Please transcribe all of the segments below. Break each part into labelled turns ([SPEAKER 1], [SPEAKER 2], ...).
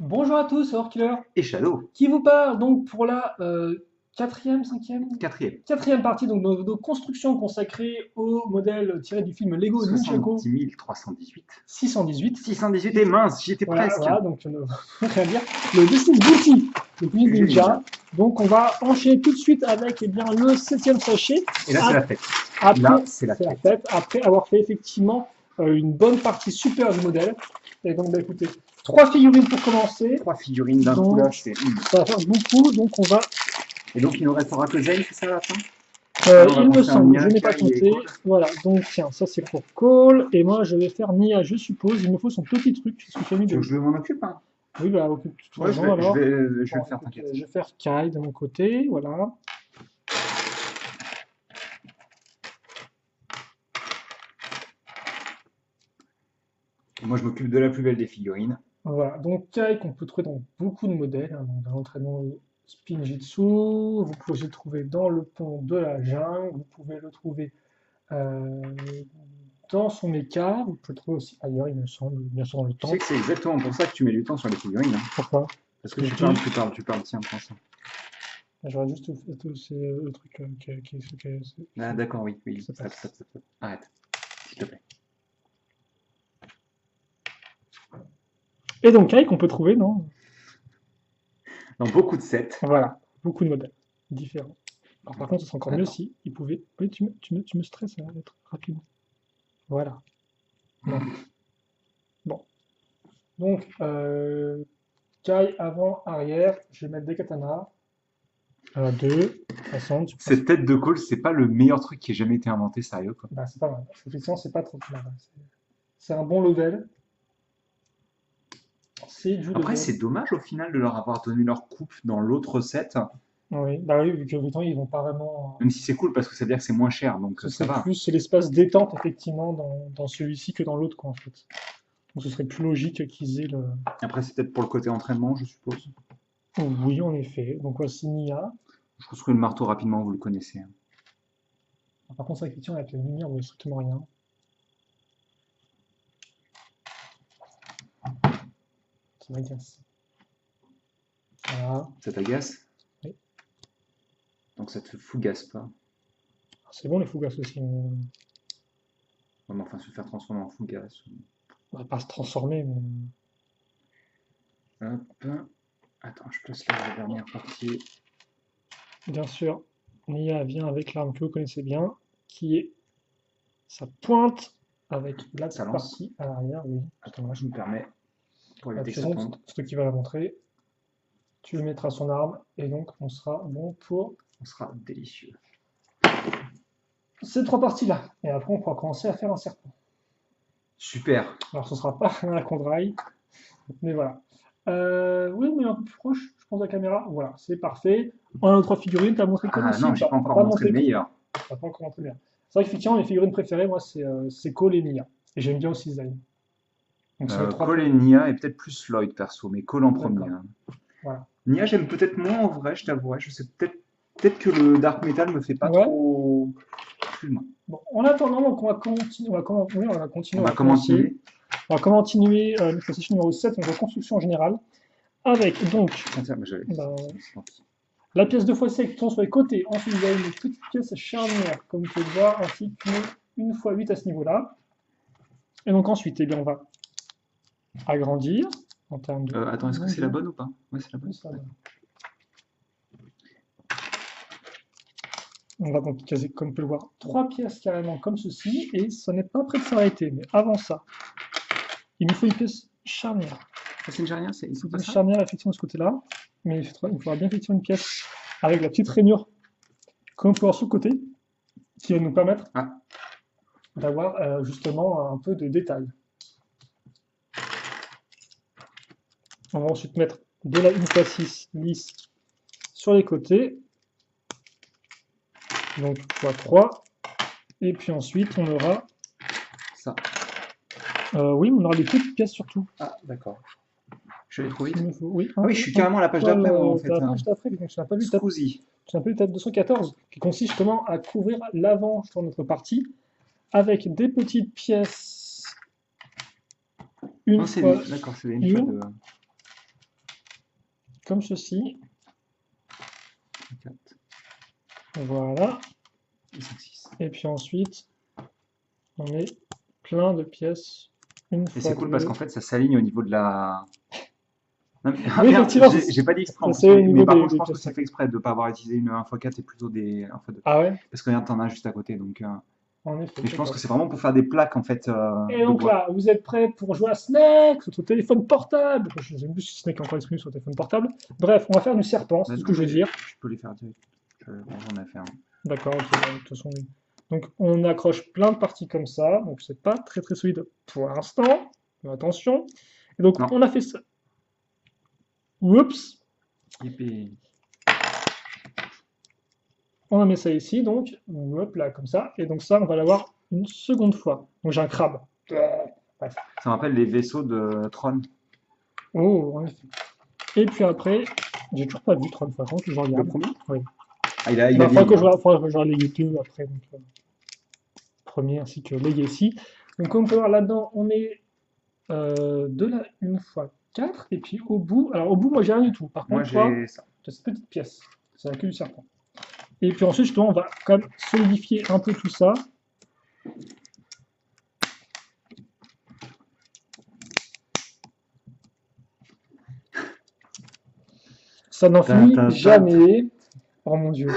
[SPEAKER 1] Bonjour à tous, c'est Orkiller
[SPEAKER 2] Et Shadow,
[SPEAKER 1] qui vous parle donc pour la quatrième, cinquième,
[SPEAKER 2] quatrième.
[SPEAKER 1] quatrième partie donc, de nos constructions consacrées au modèle tiré du film Lego Ninjago
[SPEAKER 2] 70 318.
[SPEAKER 1] 618.
[SPEAKER 2] 618 et mince, j'y étais
[SPEAKER 1] Voilà,
[SPEAKER 2] presque.
[SPEAKER 1] voilà, donc ne rien dire. Le Destin Booty, le Cuisine
[SPEAKER 2] Cuisine
[SPEAKER 1] Ninja.
[SPEAKER 2] Ninja.
[SPEAKER 1] Donc on va enchaîner tout de suite avec le septième sachet.
[SPEAKER 2] Et là, c'est la fête.
[SPEAKER 1] Après,
[SPEAKER 2] Là, c'est la
[SPEAKER 1] c'est la
[SPEAKER 2] fête.
[SPEAKER 1] fête. Après avoir fait effectivement une bonne partie super du modèle. Et donc, bah, écoutez, 3 figurines pour commencer.
[SPEAKER 2] 3 figurines d'un
[SPEAKER 1] Donc,
[SPEAKER 2] coup là, c'est.
[SPEAKER 1] ça va faire beaucoup, donc on va.
[SPEAKER 2] Et donc, il ne nous restera que Zane, c'est ça à la fin?
[SPEAKER 1] Il me semble, je n'ai pas
[SPEAKER 2] Kai et
[SPEAKER 1] compté.
[SPEAKER 2] Cole.
[SPEAKER 1] Voilà, donc tiens, ça c'est pour Cole, et moi je vais faire Nia, je suppose. Il me faut son petit truc, ce que tu as mis
[SPEAKER 2] Tu
[SPEAKER 1] de.
[SPEAKER 2] veux que je m'en occupe hein?
[SPEAKER 1] Oui, bah, occupe-toi
[SPEAKER 2] Ouais, je
[SPEAKER 1] alors.
[SPEAKER 2] vais le
[SPEAKER 1] Bon,
[SPEAKER 2] faire,
[SPEAKER 1] écoute,
[SPEAKER 2] t'inquiète.
[SPEAKER 1] je vais faire Kai de mon côté, voilà.
[SPEAKER 2] Et moi, je m'occupe de la plus belle des figurines.
[SPEAKER 1] Voilà, donc Kai qu'on peut trouver dans beaucoup de modèles, hein, donc dans l'entraînement Spinjitzu, vous pouvez le trouver dans le pont de la jungle, vous pouvez le trouver euh, dans son mecha, vous pouvez le trouver aussi ailleurs, il me semble, bien sûr dans le
[SPEAKER 2] Tu sais
[SPEAKER 1] temple.
[SPEAKER 2] que c'est exactement pour ça que tu mets du temps sur les figurines. Hein.
[SPEAKER 1] Pourquoi?
[SPEAKER 2] Parce que
[SPEAKER 1] Je
[SPEAKER 2] tu parles, tiens, prends ça.
[SPEAKER 1] J'aurais juste fait c'est le truc
[SPEAKER 2] Ah, d'accord, oui, oui.
[SPEAKER 1] c'est
[SPEAKER 2] Stop,
[SPEAKER 1] pas.
[SPEAKER 2] stop, stop, stop. Arrête, s'il te plaît.
[SPEAKER 1] Et donc Kai qu'on peut trouver dans
[SPEAKER 2] Dans beaucoup de sets.
[SPEAKER 1] voilà, beaucoup de modèles différents. Alors par contre, ce serait encore mieux
[SPEAKER 2] Attends.
[SPEAKER 1] si il pouvait. Oui, tu me stresses à être rapide. Voilà. Non. Bon. Donc Kai avant, arrière, je vais mettre des katanas. Deux, façon, tu penses.
[SPEAKER 2] Cette tête de Cole, c'est pas le meilleur truc qui ait jamais été inventé, sérieux quoi.
[SPEAKER 1] Bah, c'est pas mal. Effectivement, c'est pas trop mal. C'est un bon level. C'est du
[SPEAKER 2] Après,
[SPEAKER 1] level.
[SPEAKER 2] c'est dommage au final de leur avoir donné leur coupe dans l'autre set,
[SPEAKER 1] Oui, bah oui, vu que autant ils vont pas vraiment.
[SPEAKER 2] même si c'est cool parce que ça veut dire que c'est moins cher, donc
[SPEAKER 1] Ce
[SPEAKER 2] ça
[SPEAKER 1] serait
[SPEAKER 2] va.
[SPEAKER 1] plus l'espace détente, effectivement, dans celui-ci que dans l'autre, quoi, en fait. Donc ce serait plus logique qu'ils aient le.
[SPEAKER 2] Après, c'est peut-être pour le côté entraînement, je suppose.
[SPEAKER 1] Oui, en effet. Donc voici Nia.
[SPEAKER 2] Je construis le marteau rapidement, vous le connaissez. Hein.
[SPEAKER 1] Par contre, c'est effectivement, avec la lumière, on voit strictement rien. Ça m'agace. Voilà.
[SPEAKER 2] Ça t'agace?
[SPEAKER 1] Oui.
[SPEAKER 2] Donc ça te fougasse pas.
[SPEAKER 1] C'est bon, les fougasses aussi.
[SPEAKER 2] Ouais, mais enfin, se faire transformer en fougasse.
[SPEAKER 1] On va pas se transformer, mais.
[SPEAKER 2] Hop. Attends, je place la dernière partie.
[SPEAKER 1] Bien sûr, Nia vient avec l'arme que vous connaissez bien, qui est sa pointe avec la
[SPEAKER 2] Ça lance.
[SPEAKER 1] partie à l'arrière, oui.
[SPEAKER 2] Attends, je me permets, pour
[SPEAKER 1] De
[SPEAKER 2] éviter
[SPEAKER 1] toute
[SPEAKER 2] que ça
[SPEAKER 1] façon,
[SPEAKER 2] tombe.
[SPEAKER 1] c'est toi qui va la montrer. Tu lui mettras son arme, et donc on sera bon pour
[SPEAKER 2] On sera délicieux.
[SPEAKER 1] ces trois parties-là. Et après, on pourra commencer à faire un serpent.
[SPEAKER 2] Super.
[SPEAKER 1] Alors, ce sera pas un Condrail, mais voilà. Oui, mais un peu plus proche, je pense, de la caméra. Voilà, c'est parfait. On a nos trois figurines, t'as montré Cole
[SPEAKER 2] Ah
[SPEAKER 1] aussi
[SPEAKER 2] non,
[SPEAKER 1] ou
[SPEAKER 2] j'ai
[SPEAKER 1] pas?
[SPEAKER 2] pas
[SPEAKER 1] T'as
[SPEAKER 2] encore
[SPEAKER 1] pas
[SPEAKER 2] montré le
[SPEAKER 1] montré
[SPEAKER 2] meilleur.
[SPEAKER 1] T'as pas encore montré bien. C'est vrai qu'effectivement, mes figurines préférées, moi, c'est Cole et Nia. Et j'aime bien aussi Zayn. Donc, c'est les trois.
[SPEAKER 2] Cole et Nia et peut-être plus Lloyd perso, mais Cole en premier.
[SPEAKER 1] D'accord.
[SPEAKER 2] Hein.
[SPEAKER 1] Voilà.
[SPEAKER 2] Nia, j'aime peut-être moins en vrai, je t'avouerai. Je sais peut-être que le dark metal me fait pas
[SPEAKER 1] Ouais.
[SPEAKER 2] trop. Excuse-moi.
[SPEAKER 1] Bon, en attendant, donc, on va continuer. Oui, on va continuer.
[SPEAKER 2] On
[SPEAKER 1] On
[SPEAKER 2] va
[SPEAKER 1] va commencer.
[SPEAKER 2] commenter.
[SPEAKER 1] On va continuer notre session numéro 7, donc reconstruction générale. Avec donc
[SPEAKER 2] Tiens, mais j'avais.
[SPEAKER 1] bah, la pièce 2x7 qui sont sur les côtés. Ensuite, vous avez une petite pièce charnière, comme vous pouvez le voir, ainsi qu'une x8 à ce niveau-là. Et donc ensuite, eh bien, on va agrandir en termes de.
[SPEAKER 2] Attends, est-ce que c'est la bonne ou pas? Ouais, c'est la bonne.
[SPEAKER 1] Oui, ça va. On va donc caser, comme vous pouvez le voir, trois pièces carrément comme ceci, et ça n'est pas prêt de s'arrêter. Mais avant ça, il nous faut une pièce charnière.
[SPEAKER 2] C'est une rien, c'est
[SPEAKER 1] Une pièce charnière, effectivement, de ce côté-là, mais il faudra bien effectivement une pièce avec la petite rainure, comme on peut voir sur le côté, qui va nous permettre d'avoir justement un peu de détail. On va ensuite mettre de la 1x6 lisse sur les côtés, donc x3, et puis ensuite on aura
[SPEAKER 2] ça.
[SPEAKER 1] Oui, on aura des petites pièces surtout.
[SPEAKER 2] Ah, d'accord. Je l'ai trop vite.
[SPEAKER 1] Oui,
[SPEAKER 2] ah oui, je suis carrément à la page d'après, moi, en fait.
[SPEAKER 1] La page d'après, donc tu n'as pas vu le tab 214, qui consiste justement à couvrir l'avant de notre partie, avec des petites pièces, une fois
[SPEAKER 2] d'accord, c'est une
[SPEAKER 1] une.
[SPEAKER 2] fois de...
[SPEAKER 1] comme ceci.
[SPEAKER 2] 4,
[SPEAKER 1] Voilà.
[SPEAKER 2] et 5, 6.
[SPEAKER 1] Et puis ensuite, on met plein de pièces. Une
[SPEAKER 2] Et
[SPEAKER 1] fois
[SPEAKER 2] c'est cool
[SPEAKER 1] deux.
[SPEAKER 2] parce qu'en fait, ça s'aligne au niveau de la. Non, mais... Ah
[SPEAKER 1] Oui,
[SPEAKER 2] merde,
[SPEAKER 1] effectivement,
[SPEAKER 2] j'ai pas dit exprès en
[SPEAKER 1] ça,
[SPEAKER 2] plus,
[SPEAKER 1] c'est au niveau
[SPEAKER 2] mais par
[SPEAKER 1] des,
[SPEAKER 2] contre, je
[SPEAKER 1] des
[SPEAKER 2] pense que
[SPEAKER 1] pièces.
[SPEAKER 2] c'est fait exprès de ne pas avoir utilisé une 1x4 et plutôt des 1x2.
[SPEAKER 1] Ah ouais,
[SPEAKER 2] Parce que regarde, t'en as juste à côté. Donc,
[SPEAKER 1] en effet.
[SPEAKER 2] mais je pense
[SPEAKER 1] D'accord.
[SPEAKER 2] que c'est vraiment pour faire des plaques en fait
[SPEAKER 1] Et
[SPEAKER 2] de
[SPEAKER 1] donc
[SPEAKER 2] bois.
[SPEAKER 1] là, vous êtes prêts pour jouer à Snake sur votre téléphone portable? Je ne sais plus si Snake est encore disponible sur téléphone portable. Bref, on va faire du serpent, c'est tout ce que je veux dire.
[SPEAKER 2] Je peux les faire direct. J'en ai fait un.
[SPEAKER 1] D'accord, ok, de toute façon, oui. Donc on accroche plein de parties comme ça, donc c'est pas très très solide pour l'instant, mais attention. Et donc
[SPEAKER 2] Non.
[SPEAKER 1] on a fait ça. Oups,
[SPEAKER 2] Yippee.
[SPEAKER 1] on a mis ça ici, donc hop là, comme ça. Et donc ça, on va l'avoir une seconde fois. Donc j'ai un crabe. Bref.
[SPEAKER 2] Ça me rappelle les vaisseaux de Tron.
[SPEAKER 1] Oh, en effet. Et puis après, j'ai toujours pas vu Tron, par contre, je
[SPEAKER 2] Le
[SPEAKER 1] regarde.
[SPEAKER 2] premier?
[SPEAKER 1] Oui.
[SPEAKER 2] Ah, il a
[SPEAKER 1] Bah, faudra
[SPEAKER 2] vieilli, hein.
[SPEAKER 1] que je regarde les YouTube après, donc, premier ainsi que Legacy. Donc comme on peut voir là-dedans, on met de la 1x4, et puis au bout, alors au bout, moi j'ai rien du tout. Par
[SPEAKER 2] Moi
[SPEAKER 1] contre, toi,
[SPEAKER 2] j'ai ça.
[SPEAKER 1] tu as cette petite pièce, c'est la queue du serpent. Et puis ensuite, justement, on va quand même solidifier un peu tout ça. Ça n'en finit jamais. Oh mon dieu.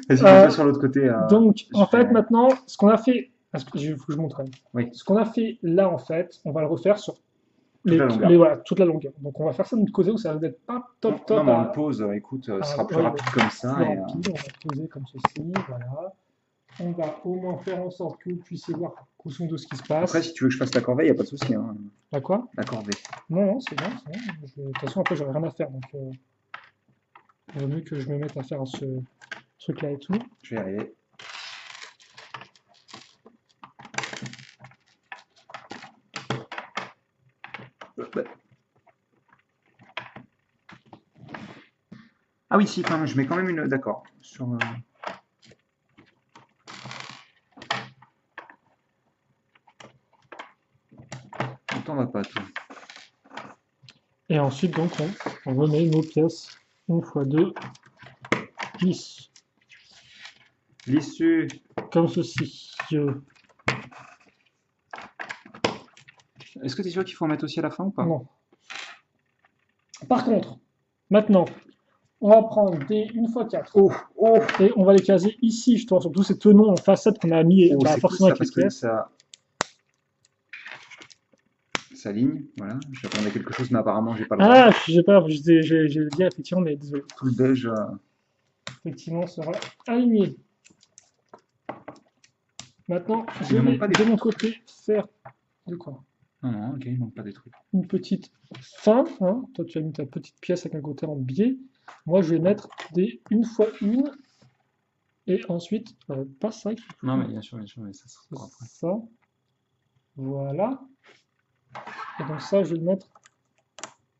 [SPEAKER 2] Vas-y, fais-le sur l'autre côté.
[SPEAKER 1] Donc,
[SPEAKER 2] je
[SPEAKER 1] en fait,
[SPEAKER 2] fais-
[SPEAKER 1] maintenant, ce qu'on a fait, il faut que je montre.
[SPEAKER 2] Oui,
[SPEAKER 1] Ce qu'on a fait là, en fait, on va le refaire sur
[SPEAKER 2] la longueur.
[SPEAKER 1] voilà, toute la longueur. Donc, on va faire ça de notre côté où ça va être pas top
[SPEAKER 2] Non,
[SPEAKER 1] top
[SPEAKER 2] mais on
[SPEAKER 1] à,
[SPEAKER 2] le pose, écoute, ce sera plus
[SPEAKER 1] ouais,
[SPEAKER 2] rapide comme
[SPEAKER 1] plus
[SPEAKER 2] ça. Et,
[SPEAKER 1] rapide. On va poser comme ceci, voilà. On va au moins faire en sorte que vous puissiez voir grosso modo ce qui se passe.
[SPEAKER 2] Après, si tu veux que je fasse la corvée, il n'y a pas de souci. Hein.
[SPEAKER 1] À quoi?
[SPEAKER 2] La corvée.
[SPEAKER 1] Non, non, c'est bon, c'est bon. De toute façon, après, j'aurai rien à faire. Donc, il vaut mieux que je me mette à faire ce truc-là et tout.
[SPEAKER 2] Je vais y arriver. Ah oui, si, quand même, je mets quand même une. D'accord. Sur. Le temps va pas tout.
[SPEAKER 1] Et ensuite, donc, on remet nos pièces 1x2 lisses,
[SPEAKER 2] L'issue.
[SPEAKER 1] comme ceci.
[SPEAKER 2] Est-ce que tu es sûr qu'il faut en mettre aussi à la fin ou pas?
[SPEAKER 1] Non. Par contre, maintenant, on va prendre des 1x4
[SPEAKER 2] Oh, oh,
[SPEAKER 1] et on va les caser ici, justement, sur tous ces tenons en façade qu'on a mis
[SPEAKER 2] oh,
[SPEAKER 1] bah,
[SPEAKER 2] c'est cool
[SPEAKER 1] forcément
[SPEAKER 2] ça
[SPEAKER 1] avec les
[SPEAKER 2] parce que
[SPEAKER 1] pièces.
[SPEAKER 2] ça s'aligne. Voilà. J'attendais quelque chose, mais apparemment, j'ai pas le droit.
[SPEAKER 1] Ah, j'ai pas, j'ai le dire effectivement, mais désolé.
[SPEAKER 2] Tout le beige.
[SPEAKER 1] Effectivement, sera aligné. Maintenant,
[SPEAKER 2] Il
[SPEAKER 1] je
[SPEAKER 2] ne
[SPEAKER 1] vais
[SPEAKER 2] manque pas des
[SPEAKER 1] de mon côté faire de quoi?
[SPEAKER 2] Non, non, ok, il manque pas des trucs.
[SPEAKER 1] Une petite fin. Hein. Toi, tu as mis ta petite pièce avec un côté en biais. Moi, je vais mettre des 1x1. Et ensuite, pas ça.
[SPEAKER 2] Non, mais bien sûr, mais ça sera
[SPEAKER 1] C'est
[SPEAKER 2] pour après.
[SPEAKER 1] ça. Voilà. Et donc ça, je vais le mettre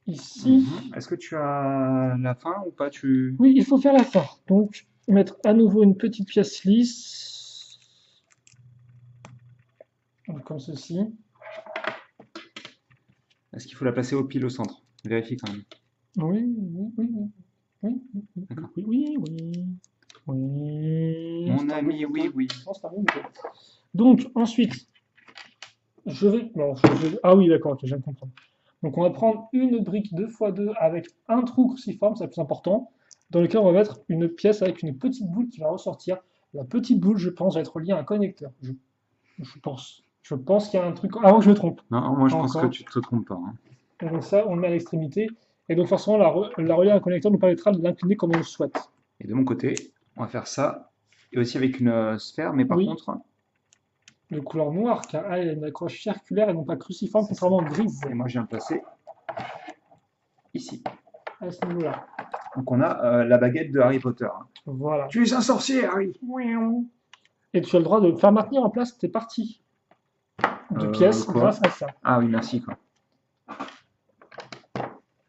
[SPEAKER 1] ici.
[SPEAKER 2] Est-ce que tu as la fin ou pas tu...
[SPEAKER 1] Oui, il faut faire la fin. Donc, mettre à nouveau une petite pièce lisse. Donc, comme ceci.
[SPEAKER 2] Est-ce qu'il faut la placer au pile au centre? Vérifie quand même.
[SPEAKER 1] Oui, oui, oui, oui. Oui, oui, oui,
[SPEAKER 2] D'accord.
[SPEAKER 1] oui, oui, oui. Oui.
[SPEAKER 2] Mon
[SPEAKER 1] C'est un
[SPEAKER 2] ami,
[SPEAKER 1] bon
[SPEAKER 2] oui,
[SPEAKER 1] bouton.
[SPEAKER 2] oui.
[SPEAKER 1] Non, c'est un bon bouton. Donc, ensuite, je vais. Non, ah oui, d'accord, ok, je viens de comprendre. Donc, on va prendre une brique 2x2 avec un trou cruciforme, c'est le plus important, dans lequel on va mettre une pièce avec une petite boule qui va ressortir. La petite boule, je pense, va être reliée à un connecteur. Je pense. Je pense qu'il y a un truc. Avant que je me trompe.
[SPEAKER 2] Non, moi je pense
[SPEAKER 1] Encore.
[SPEAKER 2] que tu te trompes pas. Hein.
[SPEAKER 1] Et donc, ça, on le met à l'extrémité. Et donc, forcément, la relier à un connecteur nous permettra de l'incliner comme on le souhaite.
[SPEAKER 2] Et de mon côté, on va faire ça. Et aussi avec une sphère, mais par
[SPEAKER 1] Oui.
[SPEAKER 2] contre.
[SPEAKER 1] De couleur noire, car elle a une accroche circulaire et non pas cruciforme, contrairement aux grises.
[SPEAKER 2] Et moi je viens de placer ici.
[SPEAKER 1] À ce niveau-là.
[SPEAKER 2] Donc on a la baguette de Harry Potter. Hein.
[SPEAKER 1] Voilà.
[SPEAKER 2] Tu es un sorcier, Harry!
[SPEAKER 1] Et tu as le droit de faire maintenir en place tes parties de pièces
[SPEAKER 2] quoi?
[SPEAKER 1] grâce à ça.
[SPEAKER 2] Ah oui, merci quoi.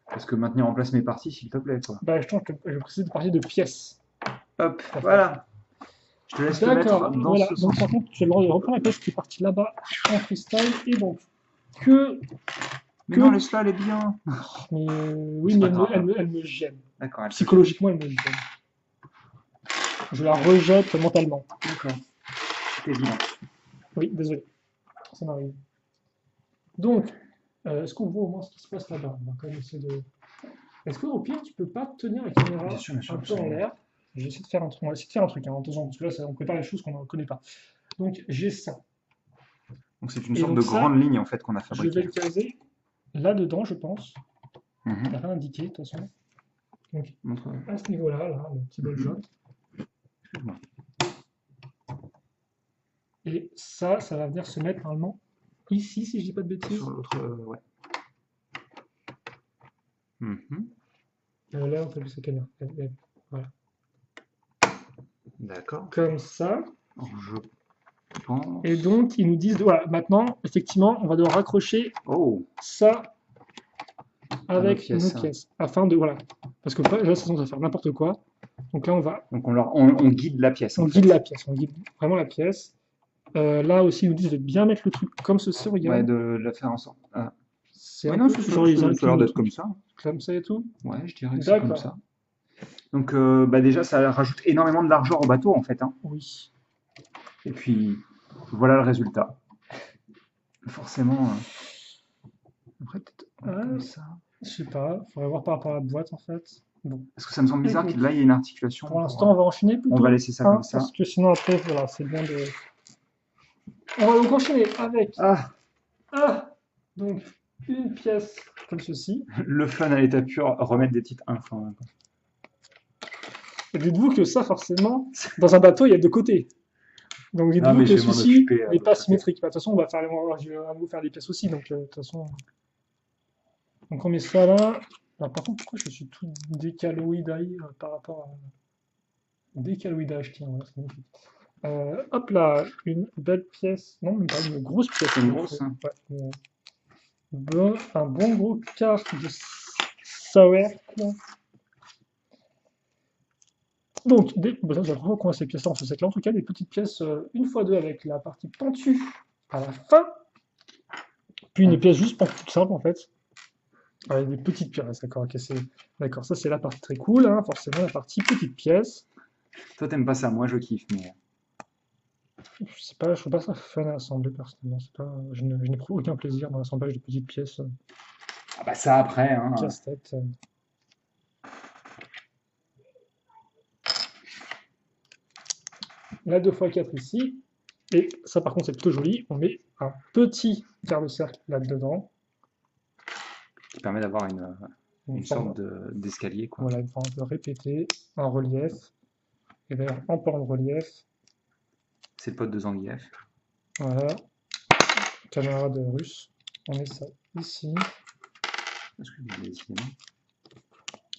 [SPEAKER 2] Parce que maintenir en place mes parties, s'il te plaît quoi.
[SPEAKER 1] Bah, je précise de parties de pièces.
[SPEAKER 2] Hop, voilà. Je te laisse te mettre
[SPEAKER 1] D'accord,
[SPEAKER 2] dans
[SPEAKER 1] voilà.
[SPEAKER 2] ce
[SPEAKER 1] Donc
[SPEAKER 2] sens.
[SPEAKER 1] par contre, tu as le droit de reprendre la pièce qui est partie là-bas en freestyle. Et donc, que
[SPEAKER 2] Mais
[SPEAKER 1] que...
[SPEAKER 2] non, laisse-la, elle est bien.
[SPEAKER 1] Mais, oui,
[SPEAKER 2] C'est
[SPEAKER 1] mais
[SPEAKER 2] pas grave.
[SPEAKER 1] elle me gêne.
[SPEAKER 2] D'accord, elle te gêne.
[SPEAKER 1] Psychologiquement, elle me gêne. Je la rejette mentalement.
[SPEAKER 2] D'accord. C'était évident.
[SPEAKER 1] Oui, désolé, ça m'arrive. Donc, est-ce qu'on voit au moins ce qui se passe là-bas? On va quand même essayer de... Est-ce qu'au pire, tu peux pas tenir la caméra
[SPEAKER 2] Bien sûr,
[SPEAKER 1] un peu en
[SPEAKER 2] absolument.
[SPEAKER 1] l'air? Je vais essayer de faire un truc. On va essayer de faire un truc, hein, attention, parce que là, on prépare les choses qu'on ne connaît pas. Donc, j'ai ça.
[SPEAKER 2] Donc c'est une
[SPEAKER 1] Et
[SPEAKER 2] sorte
[SPEAKER 1] donc
[SPEAKER 2] de
[SPEAKER 1] ça,
[SPEAKER 2] grande ligne en fait qu'on a
[SPEAKER 1] je vais
[SPEAKER 2] fabriquée.
[SPEAKER 1] le caser là-dedans, je pense. Il n'y
[SPEAKER 2] Mhm.
[SPEAKER 1] a rien indiqué, de toute façon. Donc,
[SPEAKER 2] Montre.
[SPEAKER 1] à ce niveau-là, là, le petit bol
[SPEAKER 2] Mhm.
[SPEAKER 1] jaune.
[SPEAKER 2] Excuse-moi.
[SPEAKER 1] Et ça va venir se mettre normalement ici, si je dis pas de bêtises.
[SPEAKER 2] Sur l'autre, ouais. Mhm.
[SPEAKER 1] Là, on peut plus sa caméra. Voilà.
[SPEAKER 2] D'accord.
[SPEAKER 1] Comme ça.
[SPEAKER 2] Alors, je pense.
[SPEAKER 1] Et donc, ils nous disent, voilà, maintenant, effectivement, on va devoir raccrocher
[SPEAKER 2] Oh,
[SPEAKER 1] ça
[SPEAKER 2] à notre
[SPEAKER 1] avec nos
[SPEAKER 2] pièce.
[SPEAKER 1] pièces. Afin de, voilà. Parce que là, ça va faire n'importe quoi. Donc là,
[SPEAKER 2] Donc on guide la pièce
[SPEAKER 1] on
[SPEAKER 2] en
[SPEAKER 1] guide
[SPEAKER 2] fait.
[SPEAKER 1] la pièce. On guide vraiment la pièce. Là aussi, ils nous disent de bien mettre le truc comme ceci,
[SPEAKER 2] Ouais,
[SPEAKER 1] regarde.
[SPEAKER 2] de la faire ensemble. Ah.
[SPEAKER 1] C'est
[SPEAKER 2] Oui,
[SPEAKER 1] un
[SPEAKER 2] non,
[SPEAKER 1] peu, genre, ils
[SPEAKER 2] ça a l'air
[SPEAKER 1] inclinent le
[SPEAKER 2] d'être
[SPEAKER 1] truc
[SPEAKER 2] comme ça.
[SPEAKER 1] comme ça et tout.
[SPEAKER 2] Ouais, je dirais que c'est comme
[SPEAKER 1] D'accord.
[SPEAKER 2] ça. Donc bah déjà, ça rajoute énormément de largeur au bateau en fait, hein.
[SPEAKER 1] Oui.
[SPEAKER 2] Et puis voilà le résultat. Forcément. Après, peut-être comme ça.
[SPEAKER 1] Je sais pas, faudrait voir par rapport à la boîte en fait. Bon,
[SPEAKER 2] Parce que ça me semble bizarre
[SPEAKER 1] écoute,
[SPEAKER 2] qu'il là il y ait une articulation
[SPEAKER 1] pour
[SPEAKER 2] pour.
[SPEAKER 1] l'instant, on va enchaîner
[SPEAKER 2] On va
[SPEAKER 1] plutôt,
[SPEAKER 2] laisser ça
[SPEAKER 1] hein,
[SPEAKER 2] comme ça.
[SPEAKER 1] parce que sinon après, voilà, c'est bien de. On va donc enchaîner avec
[SPEAKER 2] Ah,
[SPEAKER 1] donc une pièce comme ceci.
[SPEAKER 2] le fun à l'état pur, remettre des titres infos.
[SPEAKER 1] Et dites-vous que ça, forcément, dans un bateau, il y a deux côtés. Donc
[SPEAKER 2] Ah,
[SPEAKER 1] dites-vous
[SPEAKER 2] mais
[SPEAKER 1] que
[SPEAKER 2] je vais m'en
[SPEAKER 1] ceci
[SPEAKER 2] occuper de
[SPEAKER 1] n'est
[SPEAKER 2] l'autre
[SPEAKER 1] pas
[SPEAKER 2] côté.
[SPEAKER 1] symétrique. Bah, de toute façon, je vais à vous faire des pièces aussi. Donc de toute façon, donc on met ça là. Alors, par contre, pourquoi je suis tout décaloïdaire par rapport à décaloïdage, tiens, voilà, c'est magnifique. Hop là, une belle pièce, non même pas une grosse pièce.
[SPEAKER 2] C'est une grosse, hein.
[SPEAKER 1] Ouais, un bon gros quart de saouer. Donc, bon, ça, j'ai vraiment comment ces pièces-là, on se sait que là, en tout cas, des petites pièces une fois deux avec la partie pentue à la fin, puis une pièce juste toute simple en fait, avec des petites pièces, d'accord, ok, d'accord, ça c'est la partie très cool, hein, forcément, la partie petite pièce.
[SPEAKER 2] Toi, t'aimes pas ça, moi je kiffe, mais.
[SPEAKER 1] Je sais pas, je trouve pas ça fun à assembler personnellement, c'est pas, je n'éprouve aucun plaisir dans l'assemblage de petites pièces
[SPEAKER 2] Ah bah ça après, hein.
[SPEAKER 1] casse-tête. La 2x4 ici, et ça par contre c'est plutôt joli, on met un petit quart de cercle là-dedans.
[SPEAKER 2] Qui permet d'avoir une sorte d'escalier, quoi.
[SPEAKER 1] Voilà, une forme un peu répétée, en relief. Et d'ailleurs, en plan de relief,
[SPEAKER 2] C'est le pote de Zangief.
[SPEAKER 1] voilà, camarade russe, on met ça ici,
[SPEAKER 2] Parce que décidément.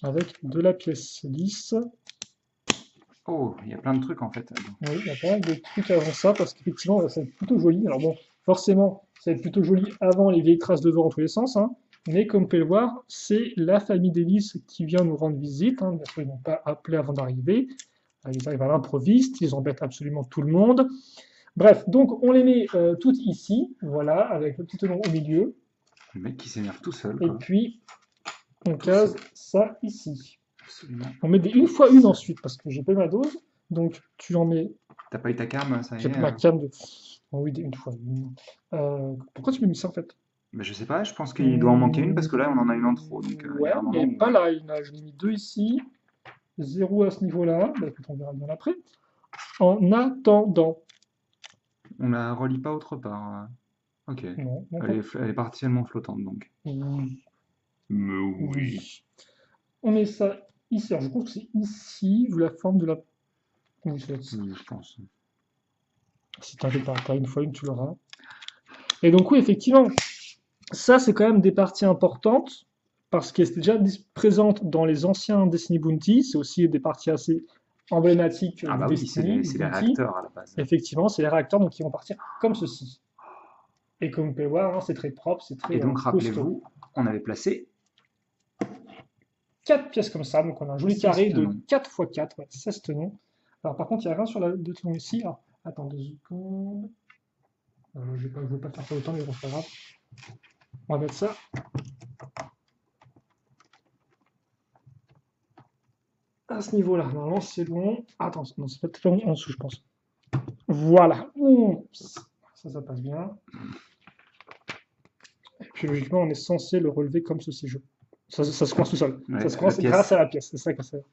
[SPEAKER 1] avec de la pièce lisse.
[SPEAKER 2] Oh, il y a plein de trucs en fait.
[SPEAKER 1] Oui, il y a pas mal de trucs avant ça, parce qu'effectivement, ça va être plutôt joli. Alors bon, forcément, ça va être plutôt joli avant les vieilles traces de vent dans tous les sens, hein. Mais comme vous pouvez le voir, c'est la famille d'Hélice qui vient nous rendre visite, hein. Bien sûr, ils n'ont pas appelé avant d'arriver. Ils arrivent à l'improviste, ils embêtent absolument tout le monde. Bref, donc on les met toutes ici, voilà, avec le petit tenon au milieu.
[SPEAKER 2] Le mec qui s'énerve tout seul,
[SPEAKER 1] Et
[SPEAKER 2] quoi.
[SPEAKER 1] puis, on case ça ici.
[SPEAKER 2] Absolument.
[SPEAKER 1] On met une fois une ensuite, parce que j'ai pas eu ma dose. Donc, tu en mets.
[SPEAKER 2] T'as pas eu ta cam, ça y
[SPEAKER 1] J'ai
[SPEAKER 2] est.
[SPEAKER 1] pris ma cam de. Oh oui, une fois une. Pourquoi tu m'as mis ça en fait?
[SPEAKER 2] Bah, je sais pas, je pense qu'il doit en manquer une parce que là on en a une en trop. Donc il y
[SPEAKER 1] Ouais,
[SPEAKER 2] a un
[SPEAKER 1] il n'y
[SPEAKER 2] moment
[SPEAKER 1] avait
[SPEAKER 2] où.
[SPEAKER 1] pas là une. Je l'ai mis deux ici. Zéro à ce niveau-là. Bah écoute, on verra bien après. En attendant.
[SPEAKER 2] On la relie pas autre part. Ok.
[SPEAKER 1] Non, non
[SPEAKER 2] Elle est partiellement flottante donc.
[SPEAKER 1] Oui.
[SPEAKER 2] Mais oui.
[SPEAKER 1] Oui. On met ça ici. Alors je pense que c'est ici, vu la forme de la. Oui, c'est là-dessus.
[SPEAKER 2] Oui, je pense.
[SPEAKER 1] Si t'inquiète pas, t'as une fois une, tu l'auras. Et donc oui, effectivement, ça c'est quand même des parties importantes, parce qu'elles étaient déjà présentes dans les anciens Destiny Bounty, c'est aussi des parties assez emblématiques
[SPEAKER 2] Ah
[SPEAKER 1] du
[SPEAKER 2] bah oui, c'est
[SPEAKER 1] Destiny,
[SPEAKER 2] les,
[SPEAKER 1] du
[SPEAKER 2] c'est les
[SPEAKER 1] Bounty.
[SPEAKER 2] réacteurs à la base.
[SPEAKER 1] Effectivement, c'est les réacteurs donc, qui vont partir comme ceci. Et comme vous pouvez voir, hein, c'est très propre, c'est très
[SPEAKER 2] Et donc
[SPEAKER 1] costaud.
[SPEAKER 2] rappelez-vous, on avait placé
[SPEAKER 1] 4 pièces comme ça, donc on a un joli
[SPEAKER 2] 16
[SPEAKER 1] carré de
[SPEAKER 2] tenons.
[SPEAKER 1] 4 x 4, ouais, 16 tenons. Alors par contre, il n'y a rien sur la de tenons ici. Alors, attends 2 secondes. Je ne veux pas faire ça autant, mais bon, c'est pas grave. On va mettre ça. À ce niveau-là, normalement c'est bon. Attends, non, c'est peut-être en dessous, je pense. Voilà. Ça passe bien. Et puis logiquement, on est censé le relever comme ceci. Ça se coince tout seul.
[SPEAKER 2] Ouais,
[SPEAKER 1] Ça se
[SPEAKER 2] la
[SPEAKER 1] coince
[SPEAKER 2] pièce.
[SPEAKER 1] grâce à la pièce. C'est ça que c'est.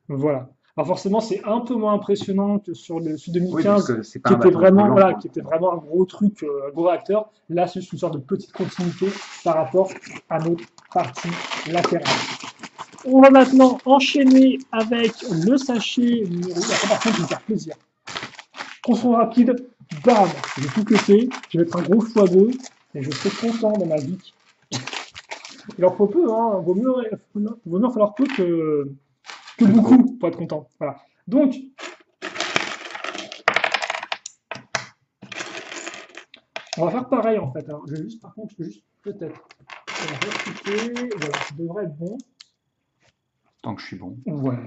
[SPEAKER 1] Voilà. Alors forcément, c'est un peu moins impressionnant que sur le Sud
[SPEAKER 2] Oui,
[SPEAKER 1] 2015,
[SPEAKER 2] puisque c'est pas
[SPEAKER 1] qui
[SPEAKER 2] un
[SPEAKER 1] était
[SPEAKER 2] bateau
[SPEAKER 1] vraiment,
[SPEAKER 2] volant,
[SPEAKER 1] voilà,
[SPEAKER 2] pour le
[SPEAKER 1] qui était
[SPEAKER 2] coup.
[SPEAKER 1] vraiment un gros truc, un gros réacteur. Là, c'est juste une sorte de petite continuité par rapport à nos parties latérales. On va maintenant enchaîner avec le sachet numéro. Là, par contre, je vais me faire plaisir. Construction rapide, bam, j'ai tout pété, je vais mettre un gros x2 et je serai content dans ma vie. Il en faut peu, hein, vaut mieux en falloir peu que beaucoup pour être content. Voilà. Donc, on va faire pareil en fait. Alors, je vais juste, par contre, juste peut-être. On va rectifier, voilà, ça devrait être bon.
[SPEAKER 2] Tant que je suis bon.
[SPEAKER 1] Ouais.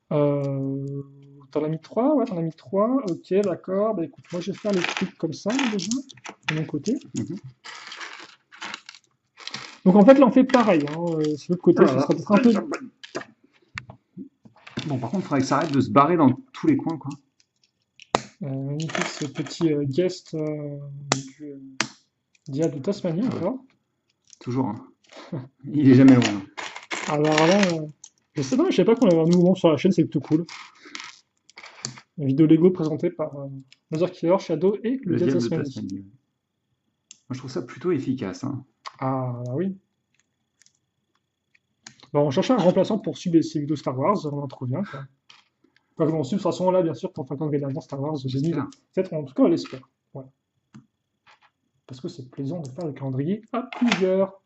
[SPEAKER 1] T'en as mis 3? Ouais, t'en as mis 3. Ok, d'accord. Bah écoute, moi je vais faire les trucs comme ça déjà, de mon côté.
[SPEAKER 2] Mhm.
[SPEAKER 1] Donc en fait, là on fait pareil. Hein. Sur l'autre côté, ce
[SPEAKER 2] Alors,
[SPEAKER 1] sera peut-être un peu.
[SPEAKER 2] bon, par contre, il faudrait que ça arrête de se barrer dans tous les coins, quoi.
[SPEAKER 1] Magnifique ce petit guest du d'IA de Tasmanie encore.
[SPEAKER 2] Toujours, hein. Il est jamais loin.
[SPEAKER 1] Alors là, je sais pas qu'on avait un nouveau membre sur la chaîne, c'est plutôt cool. Une vidéo Lego présentée par Mother Killer, Shadow et le
[SPEAKER 2] Le
[SPEAKER 1] Dia de
[SPEAKER 2] diable de
[SPEAKER 1] Tasmanie.
[SPEAKER 2] Tasmanie. Moi, je trouve ça plutôt efficace, hein.
[SPEAKER 1] Ah bah oui. Bon, on cherchait un remplaçant pour suivre ces vidéos Star Wars, on en trouve bien. Quoi. Quoi que bon, de toute façon, là, bien sûr, pour 50 gagnants Star Wars, j'ai mis.
[SPEAKER 2] J'espère.
[SPEAKER 1] Peut-être, en tout cas, on l'espère. Voilà. Parce que c'est plaisant de faire le calendrier à plusieurs.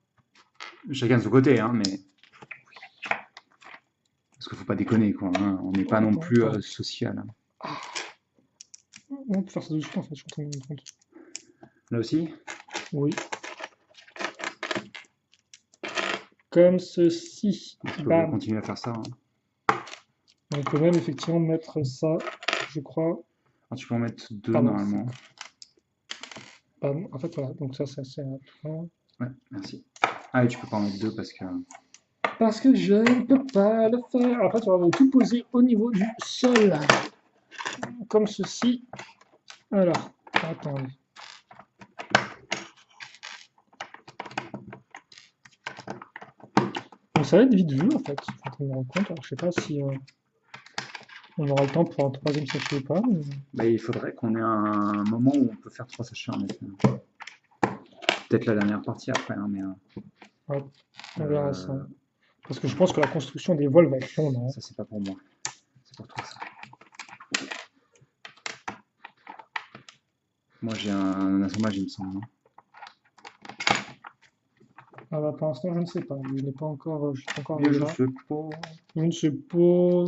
[SPEAKER 2] Chacun de son côté, hein, mais. Parce qu'il faut pas déconner, quoi. Hein. On n'est pas non plus social.
[SPEAKER 1] Ah. On peut faire ça dessus, en fait, je suis en train de me rendre compte.
[SPEAKER 2] Là aussi?
[SPEAKER 1] Oui. Comme ceci.
[SPEAKER 2] Tu peux
[SPEAKER 1] Bam.
[SPEAKER 2] continuer à faire ça. Hein.
[SPEAKER 1] On peut même effectivement mettre ça, je crois.
[SPEAKER 2] Alors, tu peux en mettre 2
[SPEAKER 1] Pardon.
[SPEAKER 2] normalement.
[SPEAKER 1] Bam. En fait, voilà. Donc ça c'est un point.
[SPEAKER 2] Ouais, merci. Ah oui, tu peux pas en mettre 2 parce que.
[SPEAKER 1] Parce que je ne peux pas le faire. Après, tu vas tout poser au niveau du sol. Comme ceci. Alors, attendez. Donc ça va être vite vu en fait. Je suis en train de me rendre compte. Alors, je sais pas si on aura le temps pour un troisième sachet ou pas. Mais...
[SPEAKER 2] Bah, il faudrait qu'on ait un moment où on peut faire 3 sachets en effet. Peut-être la dernière partie après, hein, mais.
[SPEAKER 1] Ouais, on verra ça. Parce que je pense que la construction des vols va être longue. Hein.
[SPEAKER 2] Ça, c'est pas pour moi. C'est pour toi, ça. Moi, j'ai un assemblage, il me semble. Non
[SPEAKER 1] Ah bah, pour l'instant, je ne sais pas. Je n'ai pas encore. Je suis pas encore
[SPEAKER 2] bien,
[SPEAKER 1] arrivé
[SPEAKER 2] je
[SPEAKER 1] là.
[SPEAKER 2] sais pas.
[SPEAKER 1] Je ne sais pas.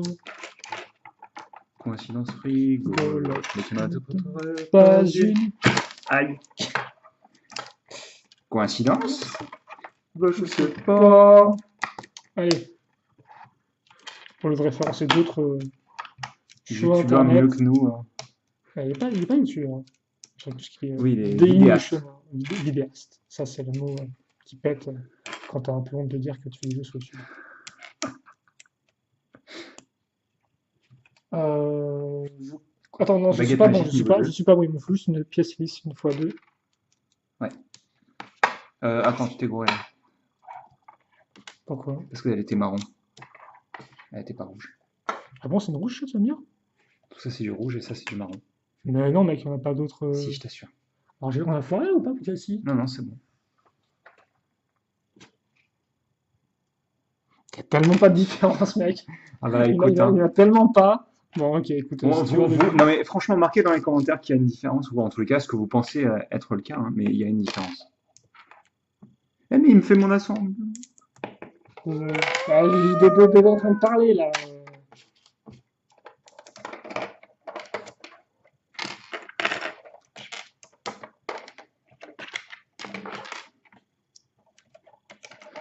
[SPEAKER 2] Coïncidence frigo.
[SPEAKER 1] Voilà.
[SPEAKER 2] Mais tu m'as tout
[SPEAKER 1] Pas une.
[SPEAKER 2] Aïe. Coïncidence? Bah, je sais
[SPEAKER 1] Pas. Allez. On devrait référencer d'autres sur
[SPEAKER 2] youtubeurs
[SPEAKER 1] internet.
[SPEAKER 2] mieux que nous.
[SPEAKER 1] Il n'est pas youtubeur. Hein. Sur tout ce qui est
[SPEAKER 2] Oui, les
[SPEAKER 1] Dailymotion, vidéaste. Ça, c'est le mot qui pète quand t'as un peu honte de dire que tu fais des jeux sur YouTube. Attends, non, je suis
[SPEAKER 2] Baguette
[SPEAKER 1] pas bon,
[SPEAKER 2] magique niveau 2.
[SPEAKER 1] je suis pas bon, il me faut juste une pièce lisse, une fois deux.
[SPEAKER 2] Ouais. Attends, tu t'es gouré là.
[SPEAKER 1] Pourquoi?
[SPEAKER 2] Parce qu'elle était marron. Elle était pas rouge.
[SPEAKER 1] Ah bon, c'est une rouge, ça, tu veux me dire?
[SPEAKER 2] Tout ça, c'est du rouge et ça, c'est du marron.
[SPEAKER 1] Mais non, mec, il n'y en a pas d'autres.
[SPEAKER 2] Si, je t'assure.
[SPEAKER 1] Alors, on a foiré ou pas, peut-être si?
[SPEAKER 2] Non, non, c'est bon.
[SPEAKER 1] Il n'y a tellement pas de différence, mec.
[SPEAKER 2] Ah bah
[SPEAKER 1] Il
[SPEAKER 2] écoute,
[SPEAKER 1] n'y en a tellement pas. Bon, ok, écoute.
[SPEAKER 2] bon,
[SPEAKER 1] Si tu veux
[SPEAKER 2] non mais franchement, marquez dans les commentaires qu'il y a une différence, ou en tous les cas, ce que vous pensez être le cas, hein, mais il y a une différence. Eh mais il me fait mon assemble.
[SPEAKER 1] j'étais en train de parler, là.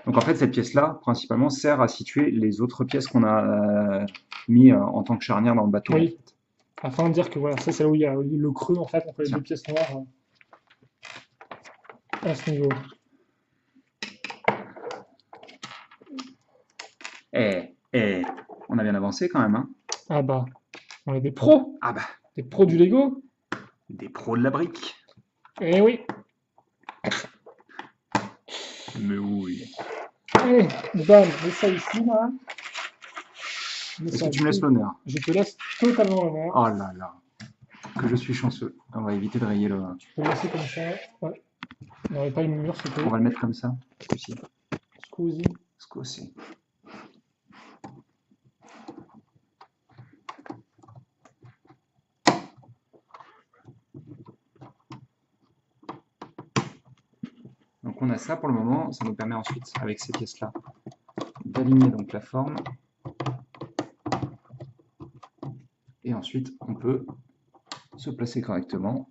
[SPEAKER 2] Donc en fait, cette pièce-là, principalement, sert à situer les autres pièces qu'on a mis en tant que charnière dans le bateau.
[SPEAKER 1] Oui. Afin de dire que voilà, ça c'est là où il y a le creux en fait entre les
[SPEAKER 2] Tiens.
[SPEAKER 1] deux pièces noires. à ce niveau.
[SPEAKER 2] On a bien avancé quand même, hein.
[SPEAKER 1] Ah bah, on est des pros,
[SPEAKER 2] Ah bah,
[SPEAKER 1] des pros du Lego.
[SPEAKER 2] des pros de la brique.
[SPEAKER 1] Eh oui.
[SPEAKER 2] Mais oui.
[SPEAKER 1] Allez, bam, mets ça ici, là. Mets
[SPEAKER 2] Est-ce
[SPEAKER 1] ça
[SPEAKER 2] que tu me laisses
[SPEAKER 1] ici.
[SPEAKER 2] l'honneur?
[SPEAKER 1] Je te laisse totalement l'honneur.
[SPEAKER 2] Oh là là, que je suis chanceux. On va éviter de rayer le...
[SPEAKER 1] Tu peux le laisser comme ça. Ouais. Non, pas le mur, s'il te
[SPEAKER 2] On
[SPEAKER 1] plaît.
[SPEAKER 2] va le mettre comme ça. Aussi.
[SPEAKER 1] Scusi.
[SPEAKER 2] Squassé. Donc on a ça pour le moment, ça nous permet ensuite, avec ces pièces-là, d'aligner donc la forme. Et ensuite, on peut se placer correctement.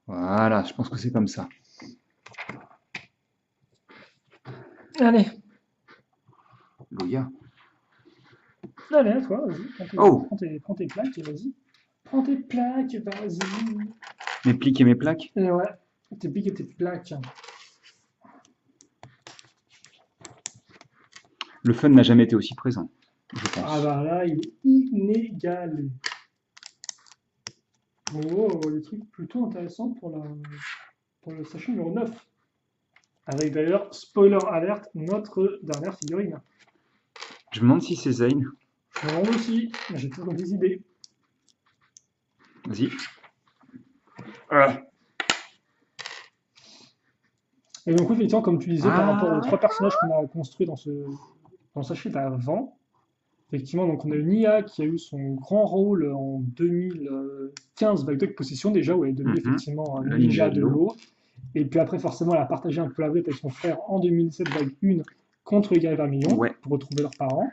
[SPEAKER 2] Voilà, je pense que c'est comme ça.
[SPEAKER 1] Allez.
[SPEAKER 2] Loya.
[SPEAKER 1] Allez, à toi, vas-y.
[SPEAKER 2] Oh!
[SPEAKER 1] Prends tes plaques et vas-y. Prends tes plaques, vas-y.
[SPEAKER 2] Mes pliques et mes plaques?
[SPEAKER 1] Et ouais, tes piques et tes plaques.
[SPEAKER 2] Le fun n'a jamais été aussi présent, je pense.
[SPEAKER 1] Ah bah là, il est inégalé. Oh, des trucs plutôt intéressants pour le session numéro 9. Avec d'ailleurs, spoiler alert, notre dernière figurine.
[SPEAKER 2] Je me demande si c'est Zane.
[SPEAKER 1] Je me demande aussi, j'ai toujours des idées.
[SPEAKER 2] Vas-y.
[SPEAKER 1] Et donc, effectivement, comme tu disais, par rapport aux 3 personnages qu'on a construits dans ce chute avant, effectivement, donc on a une IA qui a eu son grand rôle en 2015 avec Duck Possession déjà, où elle est devenue effectivement un
[SPEAKER 2] Le
[SPEAKER 1] ninja de l'eau. Et puis après, forcément, elle a partagé un peu la vedette avec son frère en 2017 vague 1 contre les guerriers vermillons pour retrouver leurs parents.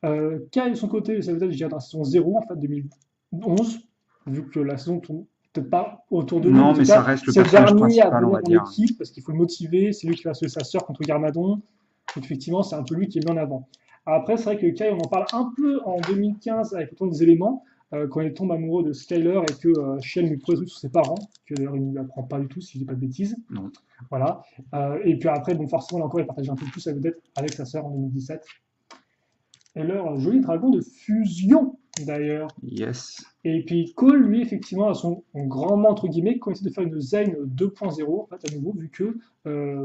[SPEAKER 1] Kai, de son côté, ça veut dire, je dirais, dans la saison 0, en fait, 2011, vu que la saison tourne peut-être pas autour de lui.
[SPEAKER 2] Non, mais ça reste le personnage principal, on va dire.
[SPEAKER 1] L'équipe, parce qu'il faut le motiver, c'est lui qui va sauver sa sœur contre Garmadon. Donc effectivement, c'est un peu lui qui est mis en avant. Après, c'est vrai que Kai, on en parle un peu en 2015 avec autant des éléments, quand il tombe amoureux de Skyler et que Shell lui pose sur ses parents, que d'ailleurs il ne lui apprend pas du tout, si je dis pas de bêtises.
[SPEAKER 2] Non.
[SPEAKER 1] Voilà. Et puis après, bon, forcément, là encore, il partage un peu plus sa vedette avec sa sœur en 2017. Et leur joli dragon de fusion, d'ailleurs.
[SPEAKER 2] Yes.
[SPEAKER 1] Et puis Cole, lui, effectivement, a son grand mot, entre guillemets, quand il essaie de faire une Zane 2.0, en fait, à nouveau, vu que,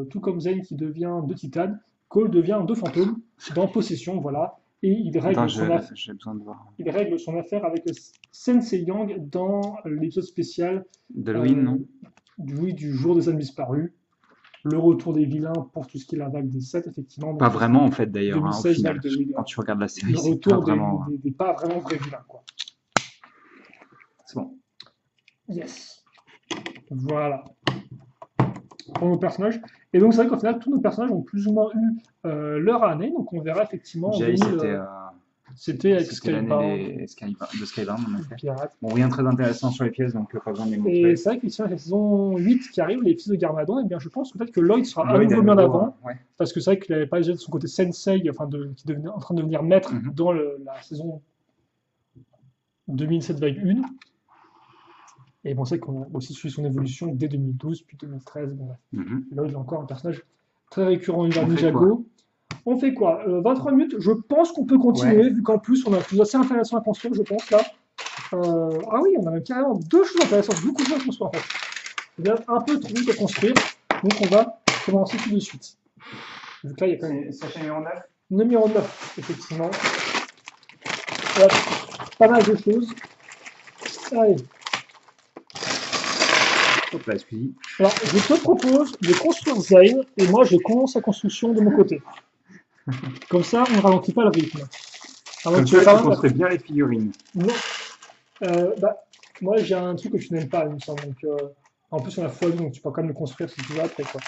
[SPEAKER 1] tout comme Zane qui devient de Titane, Cole devient de fantôme, dans Possession, voilà. Et il règle,
[SPEAKER 2] j'ai besoin de voir.
[SPEAKER 1] Il règle son affaire avec Sensei Yang dans l'épisode spécial
[SPEAKER 2] d'Halloween, non?
[SPEAKER 1] Du jour des âmes disparues. Le retour des vilains pour tout ce qui est la vague des 7, effectivement. Donc,
[SPEAKER 2] pas vraiment, en fait, d'ailleurs,
[SPEAKER 1] 2016,
[SPEAKER 2] au final. Quand tu regardes la série, c'est pas vraiment...
[SPEAKER 1] des pas vraiment vrais vilains, quoi.
[SPEAKER 2] C'est bon.
[SPEAKER 1] Yes. Voilà. Pour nos personnages. Et donc, c'est vrai qu'au final, tous nos personnages ont plus ou moins eu leur année. Donc, on verra effectivement.
[SPEAKER 2] Jay,
[SPEAKER 1] c'était avec
[SPEAKER 2] l'année de Skybound, en effet. Bon, rien de très intéressant sur les pièces, donc pas besoin de les montrer.
[SPEAKER 1] Et c'est vrai que sur la saison 8 qui arrive, les fils de Garmadon, et bien je pense peut-être que Lloyd sera à nouveau mis en avant, parce que c'est vrai qu'il n'avait pas déjà de son côté sensei, enfin qui devenait en train de devenir maître dans la saison 2007 vague 1. Et bon, c'est vrai qu'on a aussi suivi son évolution dès 2012, puis 2013. Bon, Lloyd est encore un personnage très récurrent univers Ninjago. On fait quoi 23 minutes, je pense qu'on peut continuer, vu qu'en plus on a quelque chose assez intéressant à construire, je pense, là. Ah oui, on a même carrément 2 choses intéressantes, beaucoup de choses à construire en fait. Il y a un peu trop vite à construire, donc on va commencer tout de suite. Donc là, il y a quand même...
[SPEAKER 2] C'est numéro 9
[SPEAKER 1] Numéro 9, effectivement. Voilà, pas mal de choses. Allez.
[SPEAKER 2] Hop là, excusez.
[SPEAKER 1] Alors, je te propose de construire Zane, et moi je commence la construction de mon côté. Comme ça, on ne ralentit pas le rythme.
[SPEAKER 2] Alors, comme ça, tu construis bien les figurines.
[SPEAKER 1] Non. Moi, j'ai un truc que tu n'aimes pas, il me semble. Donc, en plus, on a x2, donc tu peux quand même le construire si tu veux après, quoi.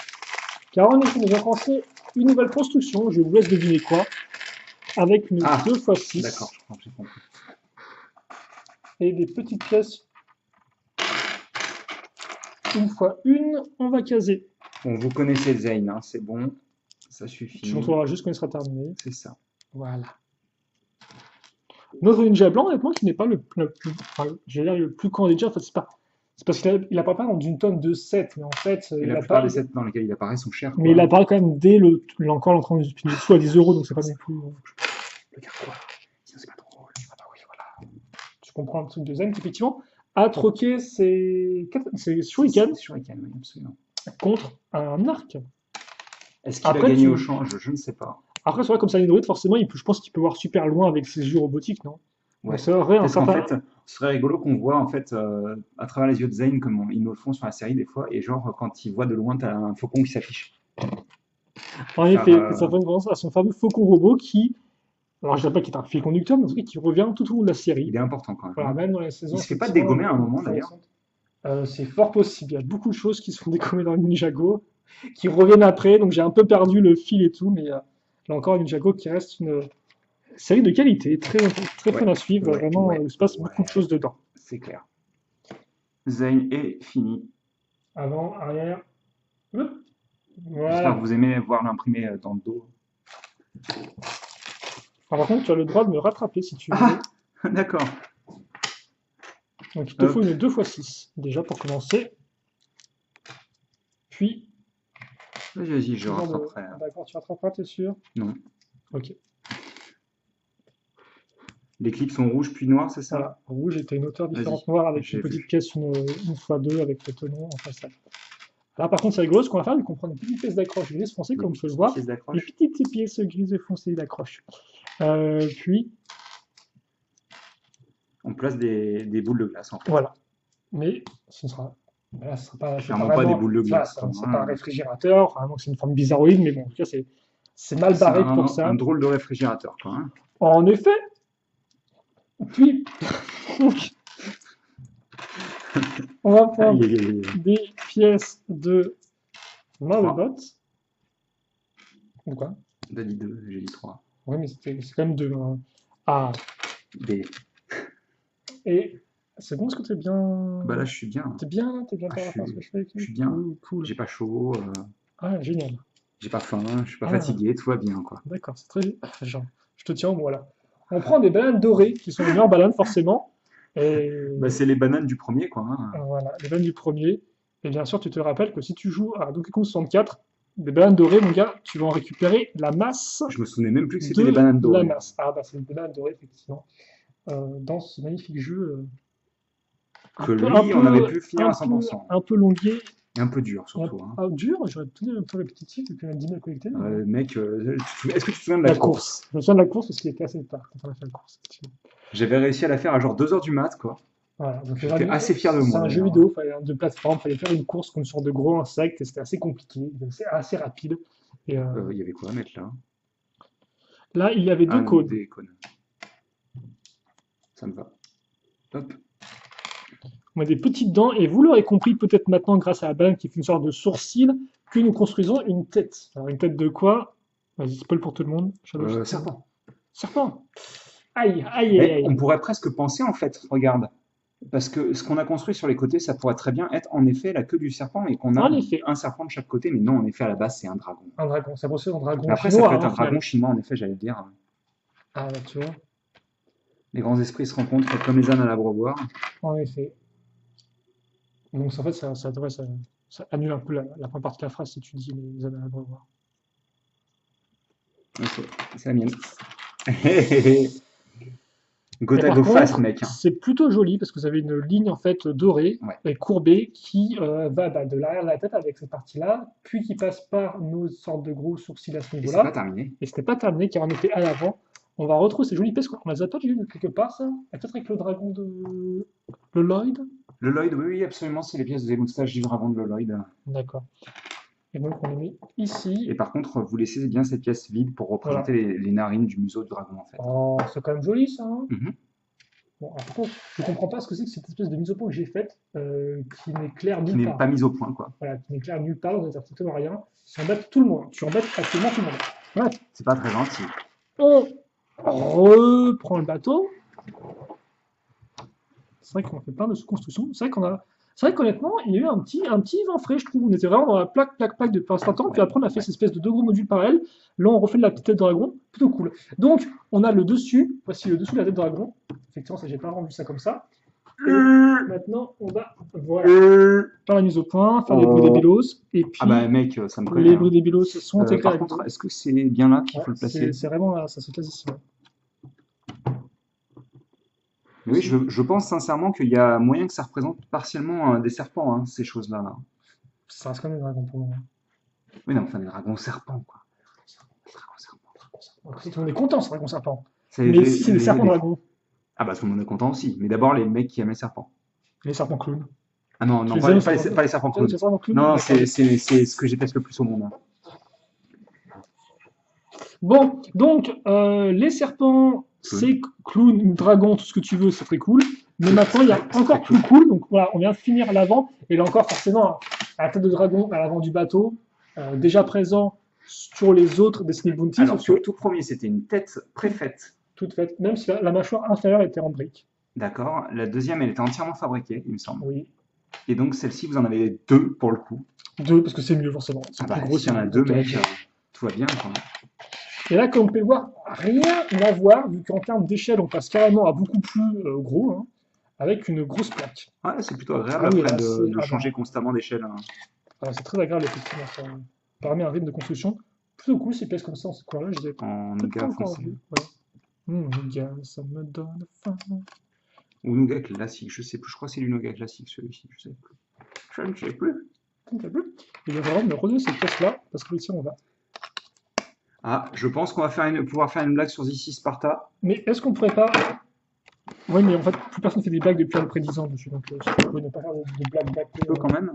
[SPEAKER 1] Car en effet, nous avons commencé une nouvelle construction, je vous laisse deviner quoi, avec une 2x6.
[SPEAKER 2] D'accord, je crois que j'ai compris.
[SPEAKER 1] Et des petites pièces. Une fois une, on va caser.
[SPEAKER 2] Bon, vous connaissez Zane, hein, c'est bon, ça suffit.
[SPEAKER 1] Tu montreras juste quand il sera terminé.
[SPEAKER 2] C'est ça.
[SPEAKER 1] Voilà. Notre ninja blanc, honnêtement, qui n'est pas le plus, enfin, j'allais dire le plus candidat, en fait, C'est parce qu'il apparaît pas dans une tonne de 7, mais en fait,
[SPEAKER 2] Et
[SPEAKER 1] il
[SPEAKER 2] la plupart des
[SPEAKER 1] apparaît,
[SPEAKER 2] sets dans lesquels il apparaît sont chers,
[SPEAKER 1] mais
[SPEAKER 2] quoi.
[SPEAKER 1] il apparaît quand même dès encore l'entrée du dessous à 10 euros, donc c'est pas non plus.
[SPEAKER 2] Regarde quoi. Sinon, c'est pas drôle.
[SPEAKER 1] Ah bah oui, voilà. Tu comprends le truc de Zen, effectivement. À troquer, c'est Shuriken
[SPEAKER 2] C'est Shuriken, oui, absolument.
[SPEAKER 1] contre un arc.
[SPEAKER 2] Est-ce qu'il a
[SPEAKER 1] Après,
[SPEAKER 2] gagné au
[SPEAKER 1] tu...
[SPEAKER 2] change? Je ne sais pas.
[SPEAKER 1] Après, c'est vrai, comme ça, Android, forcément, je pense qu'il peut voir super loin avec ses yeux robotiques, non? Donc
[SPEAKER 2] Ouais.
[SPEAKER 1] c'est vrai, un
[SPEAKER 2] Peut-être qu'en
[SPEAKER 1] certain.
[SPEAKER 2] fait, ce serait rigolo qu'on voit en fait à travers les yeux de Zane comme ils nous le font sur la série des fois, et genre quand il voit de loin, t'as un faucon qui s'affiche.
[SPEAKER 1] En
[SPEAKER 2] Faire,
[SPEAKER 1] effet, ça fait référence à son fameux faucon robot qui, alors je ne dirais pas qu'il est un fil conducteur, mais en tout cas qui revient tout au long de la série.
[SPEAKER 2] il est important quand même,
[SPEAKER 1] Voilà,
[SPEAKER 2] hein.
[SPEAKER 1] même dans les saisons
[SPEAKER 2] Il se fait pas
[SPEAKER 1] effectivement
[SPEAKER 2] dégommer à un moment
[SPEAKER 1] plus
[SPEAKER 2] d'ailleurs.
[SPEAKER 1] récentes. C'est fort possible. Il y a beaucoup de choses qui se font décommer dans le Ninjago, qui reviennent après, donc j'ai un peu perdu le fil et tout, mais là encore, un Ninjago qui reste une série de qualité, très, très fun
[SPEAKER 2] Ouais,
[SPEAKER 1] à suivre,
[SPEAKER 2] ouais,
[SPEAKER 1] vraiment,
[SPEAKER 2] ouais,
[SPEAKER 1] il se passe
[SPEAKER 2] ouais,
[SPEAKER 1] beaucoup de choses dedans.
[SPEAKER 2] c'est clair. Zane est fini.
[SPEAKER 1] Avant, arrière, hop,
[SPEAKER 2] J'espère que
[SPEAKER 1] voilà.
[SPEAKER 2] vous aimez voir l'imprimé dans le dos.
[SPEAKER 1] Alors, par contre, tu as le droit de me rattraper si tu veux.
[SPEAKER 2] Ah, d'accord.
[SPEAKER 1] Donc, il te faut
[SPEAKER 2] Hop.
[SPEAKER 1] une 2x6, déjà pour commencer. Puis,
[SPEAKER 2] Vas-y, je
[SPEAKER 1] genre de...
[SPEAKER 2] rattraperai.
[SPEAKER 1] Ah, d'accord, tu rattraperas, t'es sûr?
[SPEAKER 2] Non.
[SPEAKER 1] Ok.
[SPEAKER 2] Les clips sont rouges puis noirs, c'est ça?
[SPEAKER 1] Voilà, rouge était une hauteur
[SPEAKER 2] Vas-y,
[SPEAKER 1] différente noire avec
[SPEAKER 2] j'ai
[SPEAKER 1] une
[SPEAKER 2] vu.
[SPEAKER 1] petite pièce, une fois deux avec le tenon en façade. Là, par contre, c'est rigolo, ce qu'on va faire, c'est qu'on prend une petite pièce d'accroche grise foncée,
[SPEAKER 2] Des
[SPEAKER 1] comme tu peux le
[SPEAKER 2] petites
[SPEAKER 1] voir,
[SPEAKER 2] pièces
[SPEAKER 1] des
[SPEAKER 2] d'accroche.
[SPEAKER 1] petites pièces grises foncées d'accroche. Puis,
[SPEAKER 2] On place des boules de glace en fait.
[SPEAKER 1] voilà. Mais ce sera, là, ce sera pas, c'est pas
[SPEAKER 2] Clairement pas des
[SPEAKER 1] vraiment,
[SPEAKER 2] boules de
[SPEAKER 1] voilà,
[SPEAKER 2] glace, quoi,
[SPEAKER 1] c'est
[SPEAKER 2] hein.
[SPEAKER 1] pas un réfrigérateur, vraiment, c'est une forme bizarroïde, mais bon, en tout cas, c'est mal
[SPEAKER 2] C'est
[SPEAKER 1] barré pour ça.
[SPEAKER 2] un drôle de réfrigérateur, quoi, hein.
[SPEAKER 1] En effet, puis, on va prendre
[SPEAKER 2] Aïe, aïe, aïe, aïe.
[SPEAKER 1] des pièces de main de
[SPEAKER 2] Trois.
[SPEAKER 1] botte. Ou quoi?
[SPEAKER 2] T'as dit 2, j'ai dit 3.
[SPEAKER 1] Oui, mais c'est quand même deux, hein. Ah,
[SPEAKER 2] B.
[SPEAKER 1] et c'est bon, est-ce que t'es bien.
[SPEAKER 2] Bah là, je suis bien.
[SPEAKER 1] T'es bien là? T'es bien
[SPEAKER 2] Ah,
[SPEAKER 1] par rapport à ce que je fais avec
[SPEAKER 2] je
[SPEAKER 1] lui?
[SPEAKER 2] suis bien.
[SPEAKER 1] Cool, cool.
[SPEAKER 2] J'ai pas chaud,
[SPEAKER 1] Ah, génial.
[SPEAKER 2] j'ai pas faim, je suis pas
[SPEAKER 1] Ah,
[SPEAKER 2] fatigué, tout va bien, quoi.
[SPEAKER 1] d'accord, c'est très. Genre, je te tiens au mot là. On prend des bananes dorées, qui sont les meilleures bananes, forcément. Et
[SPEAKER 2] Bah, c'est les bananes du premier, quoi, hein.
[SPEAKER 1] voilà, les bananes du premier. Et bien sûr, tu te rappelles que si tu joues à Donkey Kong 64, des bananes dorées, mon gars, tu vas en récupérer la masse
[SPEAKER 2] Je me souvenais même plus que c'était
[SPEAKER 1] de
[SPEAKER 2] des bananes
[SPEAKER 1] la
[SPEAKER 2] dorées.
[SPEAKER 1] masse. Ah, bah, c'est des bananes dorées, effectivement. Dans ce magnifique jeu.
[SPEAKER 2] Que lui, on avait pu finir à 100%.
[SPEAKER 1] Un peu longuier,
[SPEAKER 2] Et un peu dur, surtout, hein.
[SPEAKER 1] dur, j'aurais pu dire un peu répétitif, depuis on a 10 000 connectés.
[SPEAKER 2] Mec, est-ce que tu te souviens de la
[SPEAKER 1] La
[SPEAKER 2] course?
[SPEAKER 1] course. Je me souviens de la course parce qu'il était assez tard quand on a fait la course.
[SPEAKER 2] J'avais réussi à la faire à genre 2 heures du mat, quoi.
[SPEAKER 1] Voilà, donc
[SPEAKER 2] J'étais assez fier de
[SPEAKER 1] c'est
[SPEAKER 2] moi,
[SPEAKER 1] un jeu
[SPEAKER 2] d'ailleurs.
[SPEAKER 1] vidéo, de plateforme, fallait faire une course contre une sorte de gros insecte et c'était assez compliqué, c'est assez rapide. Et
[SPEAKER 2] Il y avait quoi à mettre là?
[SPEAKER 1] là, il y avait deux cônes.
[SPEAKER 2] Des cônes. Ça me va. Hop.
[SPEAKER 1] On a des petites dents et vous l'aurez compris peut-être maintenant grâce à la banane qui fait une sorte de sourcil que nous construisons une tête. Alors une tête de quoi? Vas-y, spoil pour tout le monde. Shadow
[SPEAKER 2] Serpent.
[SPEAKER 1] Serpent. Aïe, aïe, aïe,
[SPEAKER 2] Mais
[SPEAKER 1] aïe.
[SPEAKER 2] on pourrait presque penser en fait, regarde, parce que ce qu'on a construit sur les côtés, ça pourrait très bien être en effet la queue du serpent et qu'on a
[SPEAKER 1] En effet.
[SPEAKER 2] un serpent de chaque côté, mais non, en effet, à la base, c'est un dragon.
[SPEAKER 1] Un dragon, ça pourrait être un dragon
[SPEAKER 2] Mais après,
[SPEAKER 1] chinois,
[SPEAKER 2] ça peut être
[SPEAKER 1] hein,
[SPEAKER 2] un
[SPEAKER 1] au final.
[SPEAKER 2] dragon chinois, en effet, j'allais le dire.
[SPEAKER 1] Ah, bah, tu vois,
[SPEAKER 2] Les grands esprits se rencontrent comme les ânes à l'abreuvoir.
[SPEAKER 1] en effet. Donc en fait, ça annule un peu la première partie de la phrase si tu dis les années à voir.
[SPEAKER 2] Ok, c'est la mienne. Go
[SPEAKER 1] Mais par
[SPEAKER 2] go fast,
[SPEAKER 1] contre,
[SPEAKER 2] mec, hein.
[SPEAKER 1] c'est plutôt joli parce que vous avez une ligne en fait dorée
[SPEAKER 2] Ouais.
[SPEAKER 1] et courbée qui va de l'arrière de la tête avec cette partie-là, puis qui passe par nos sortes de gros sourcils à ce
[SPEAKER 2] Et c'est pas
[SPEAKER 1] niveau-là.
[SPEAKER 2] terminé.
[SPEAKER 1] Et c'était pas terminé car on était à l'avant. On va retrouver ces jolies pièces qu'on a déjà pas vues quelque part, ça. Peut-être avec le dragon de le Lloyd.
[SPEAKER 2] Le Lloyd, oui, oui, absolument, c'est les pièces des moustaches du dragon de le Lloyd.
[SPEAKER 1] D'accord. Et donc on les met ici.
[SPEAKER 2] Et par contre, vous laissez bien cette pièce vide pour représenter les narines du museau du dragon, en fait.
[SPEAKER 1] Oh, c'est quand même joli ça, hein.
[SPEAKER 2] Mhm.
[SPEAKER 1] Bon, alors, par contre, je comprends pas ce que c'est que cette espèce de mise au point que j'ai faite, qui n'est claire
[SPEAKER 2] Qui
[SPEAKER 1] nulle
[SPEAKER 2] n'est
[SPEAKER 1] part.
[SPEAKER 2] pas mise au point, quoi.
[SPEAKER 1] Voilà, qui n'est claire nulle part, vous n'êtes strictement rien. Ça embête tout le monde. Tu embêtes absolument tout le monde. Voilà.
[SPEAKER 2] C'est pas très gentil.
[SPEAKER 1] On reprend le bateau. C'est vrai qu'on fait plein de sous-constructions. C'est vrai qu'honnêtement, il y a eu un petit vent frais, je trouve. On était vraiment dans la plaque depuis un certain temps. Puis après, on a fait cette espèce de deux gros modules parallèles. Là, on refait de la petite tête de dragon. Plutôt cool. Donc, on a le dessus. Voici le dessous de la tête de dragon. Effectivement, ça, j'ai pas rendu ça comme ça. Et maintenant, on va, voilà, faire la mise au point, faire les bruits des bilos. Et puis,
[SPEAKER 2] Ah bah mec, ça me connaît.
[SPEAKER 1] les bruits des bilos sont intégrés à
[SPEAKER 2] Par
[SPEAKER 1] la
[SPEAKER 2] contre,
[SPEAKER 1] vidéo.
[SPEAKER 2] est-ce que c'est bien là qu'il
[SPEAKER 1] Ouais,
[SPEAKER 2] faut le placer?
[SPEAKER 1] c'est vraiment là, ça se place ici. Ouais.
[SPEAKER 2] Oui, je pense sincèrement qu'il y a moyen que ça représente partiellement des serpents, hein, ces choses-là. Là.
[SPEAKER 1] Ça reste comme des dragons pour moi.
[SPEAKER 2] Oui, non, enfin des dragons serpents, quoi. Des dragons serpents.
[SPEAKER 1] Après, tout le monde est content, c'est dragon serpent.
[SPEAKER 2] C'est
[SPEAKER 1] Mais si c'est des serpents dragons,
[SPEAKER 2] Ah bah tout le monde est content aussi. Mais d'abord, les mecs qui aiment les serpents.
[SPEAKER 1] les serpents clowns.
[SPEAKER 2] Ah non,
[SPEAKER 1] Tu
[SPEAKER 2] non,
[SPEAKER 1] les aimes,
[SPEAKER 2] pas les serpents
[SPEAKER 1] tu les
[SPEAKER 2] clowns.
[SPEAKER 1] serpents clowns?
[SPEAKER 2] Non,
[SPEAKER 1] D'accord.
[SPEAKER 2] c'est ce que j'ai déteste le plus au monde. Hein.
[SPEAKER 1] Bon, donc, les serpents, c'est clown, dragon, tout ce que tu veux, c'est très cool. Mais maintenant, il y a encore plus cool. Donc voilà, on vient de finir l'avant. Et là encore, forcément, à la tête de dragon, à l'avant du bateau, déjà présent sur les autres Destiny Bounty.
[SPEAKER 2] Alors, sur le tout premier, c'était une tête préfaite.
[SPEAKER 1] Toute faite, même si la mâchoire inférieure était en brique.
[SPEAKER 2] D'accord. La deuxième, elle était entièrement fabriquée, il me semble.
[SPEAKER 1] Oui.
[SPEAKER 2] Et donc, celle-ci, vous en avez deux pour le coup.
[SPEAKER 1] Deux, parce que c'est mieux, forcément. C'est
[SPEAKER 2] Ah bah,
[SPEAKER 1] plus gros.
[SPEAKER 2] s'il y en a deux, mec, tout va bien. Quoi.
[SPEAKER 1] Et là, comme on peut le voir, rien à voir, vu qu'en termes d'échelle, on passe carrément à beaucoup plus gros, hein, avec une grosse plaque.
[SPEAKER 2] Ouais, c'est plutôt agréable
[SPEAKER 1] Ah oui,
[SPEAKER 2] après
[SPEAKER 1] là,
[SPEAKER 2] de changer constamment d'échelle. Hein.
[SPEAKER 1] Alors, c'est très agréable, effectivement. Ça permet un rythme de construction plutôt cool, ces pièces comme ça, en ce coin-là, je disais.
[SPEAKER 2] En
[SPEAKER 1] Peut-être pas
[SPEAKER 2] nougat
[SPEAKER 1] encore
[SPEAKER 2] français.
[SPEAKER 1] vu. Ouais. Nougat, ça me donne faim.
[SPEAKER 2] Ou nougat classique, je sais plus. Je crois que c'est du nougat classique celui-ci. Je sais plus. Je ne sais plus.
[SPEAKER 1] Et bien, vraiment, me redonner cette pièce-là, parce que ici, on va.
[SPEAKER 2] Ah, je pense qu'on va pouvoir faire une blague sur This is Sparta.
[SPEAKER 1] Mais est-ce qu'on pourrait pas. Oui, mais en fait, plus personne fait des blagues depuis à peu près 10 ans dessus, donc si on pouvait ne pas faire de blagues datées.
[SPEAKER 2] Un peu quand même.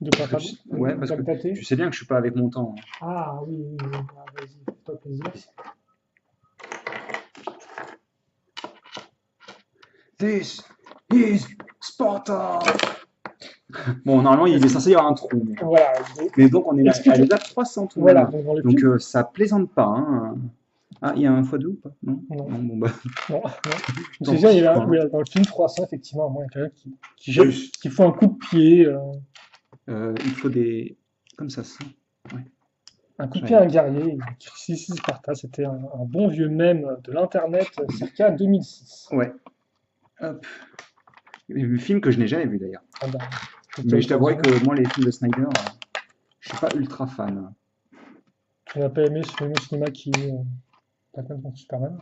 [SPEAKER 1] De pas faire
[SPEAKER 2] Ouais, parce que tu sais bien que je suis pas avec mon temps. Hein.
[SPEAKER 1] Ah oui, oui, oui. Ah, vas-y, fais-toi plaisir.
[SPEAKER 2] This is Sparta. Bon, normalement, il est censé y avoir un trou.
[SPEAKER 1] Voilà.
[SPEAKER 2] Mais donc, on est là, à l'étape 300 tout de
[SPEAKER 1] Voilà,
[SPEAKER 2] même.
[SPEAKER 1] dans les
[SPEAKER 2] Donc,
[SPEAKER 1] films.
[SPEAKER 2] ça plaisante pas. Hein. Ah, il y a un x2 ou pas? Non,
[SPEAKER 1] Non.
[SPEAKER 2] bon, bah.
[SPEAKER 1] Non, non.
[SPEAKER 2] Tant
[SPEAKER 1] C'est bien,
[SPEAKER 2] pis,
[SPEAKER 1] il y a,
[SPEAKER 2] quoi.
[SPEAKER 1] oui, dans le film 300, effectivement, moi, il y a quelqu'un qui jette, qui fout un coup de pied.
[SPEAKER 2] Il faut des. Comme ça. Ouais.
[SPEAKER 1] Un coup de pied à un guerrier. Sissi Sparta, c'était un bon vieux mème de l'internet circa 2006.
[SPEAKER 2] Ouais. Hop. Le film que je n'ai jamais vu d'ailleurs.
[SPEAKER 1] Ah bah,
[SPEAKER 2] Mais je t'avouerai que moi, les films de Snyder, je suis pas ultra fan.
[SPEAKER 1] Tu n'as pas aimé ce film au cinéma qui est Batman contre Superman.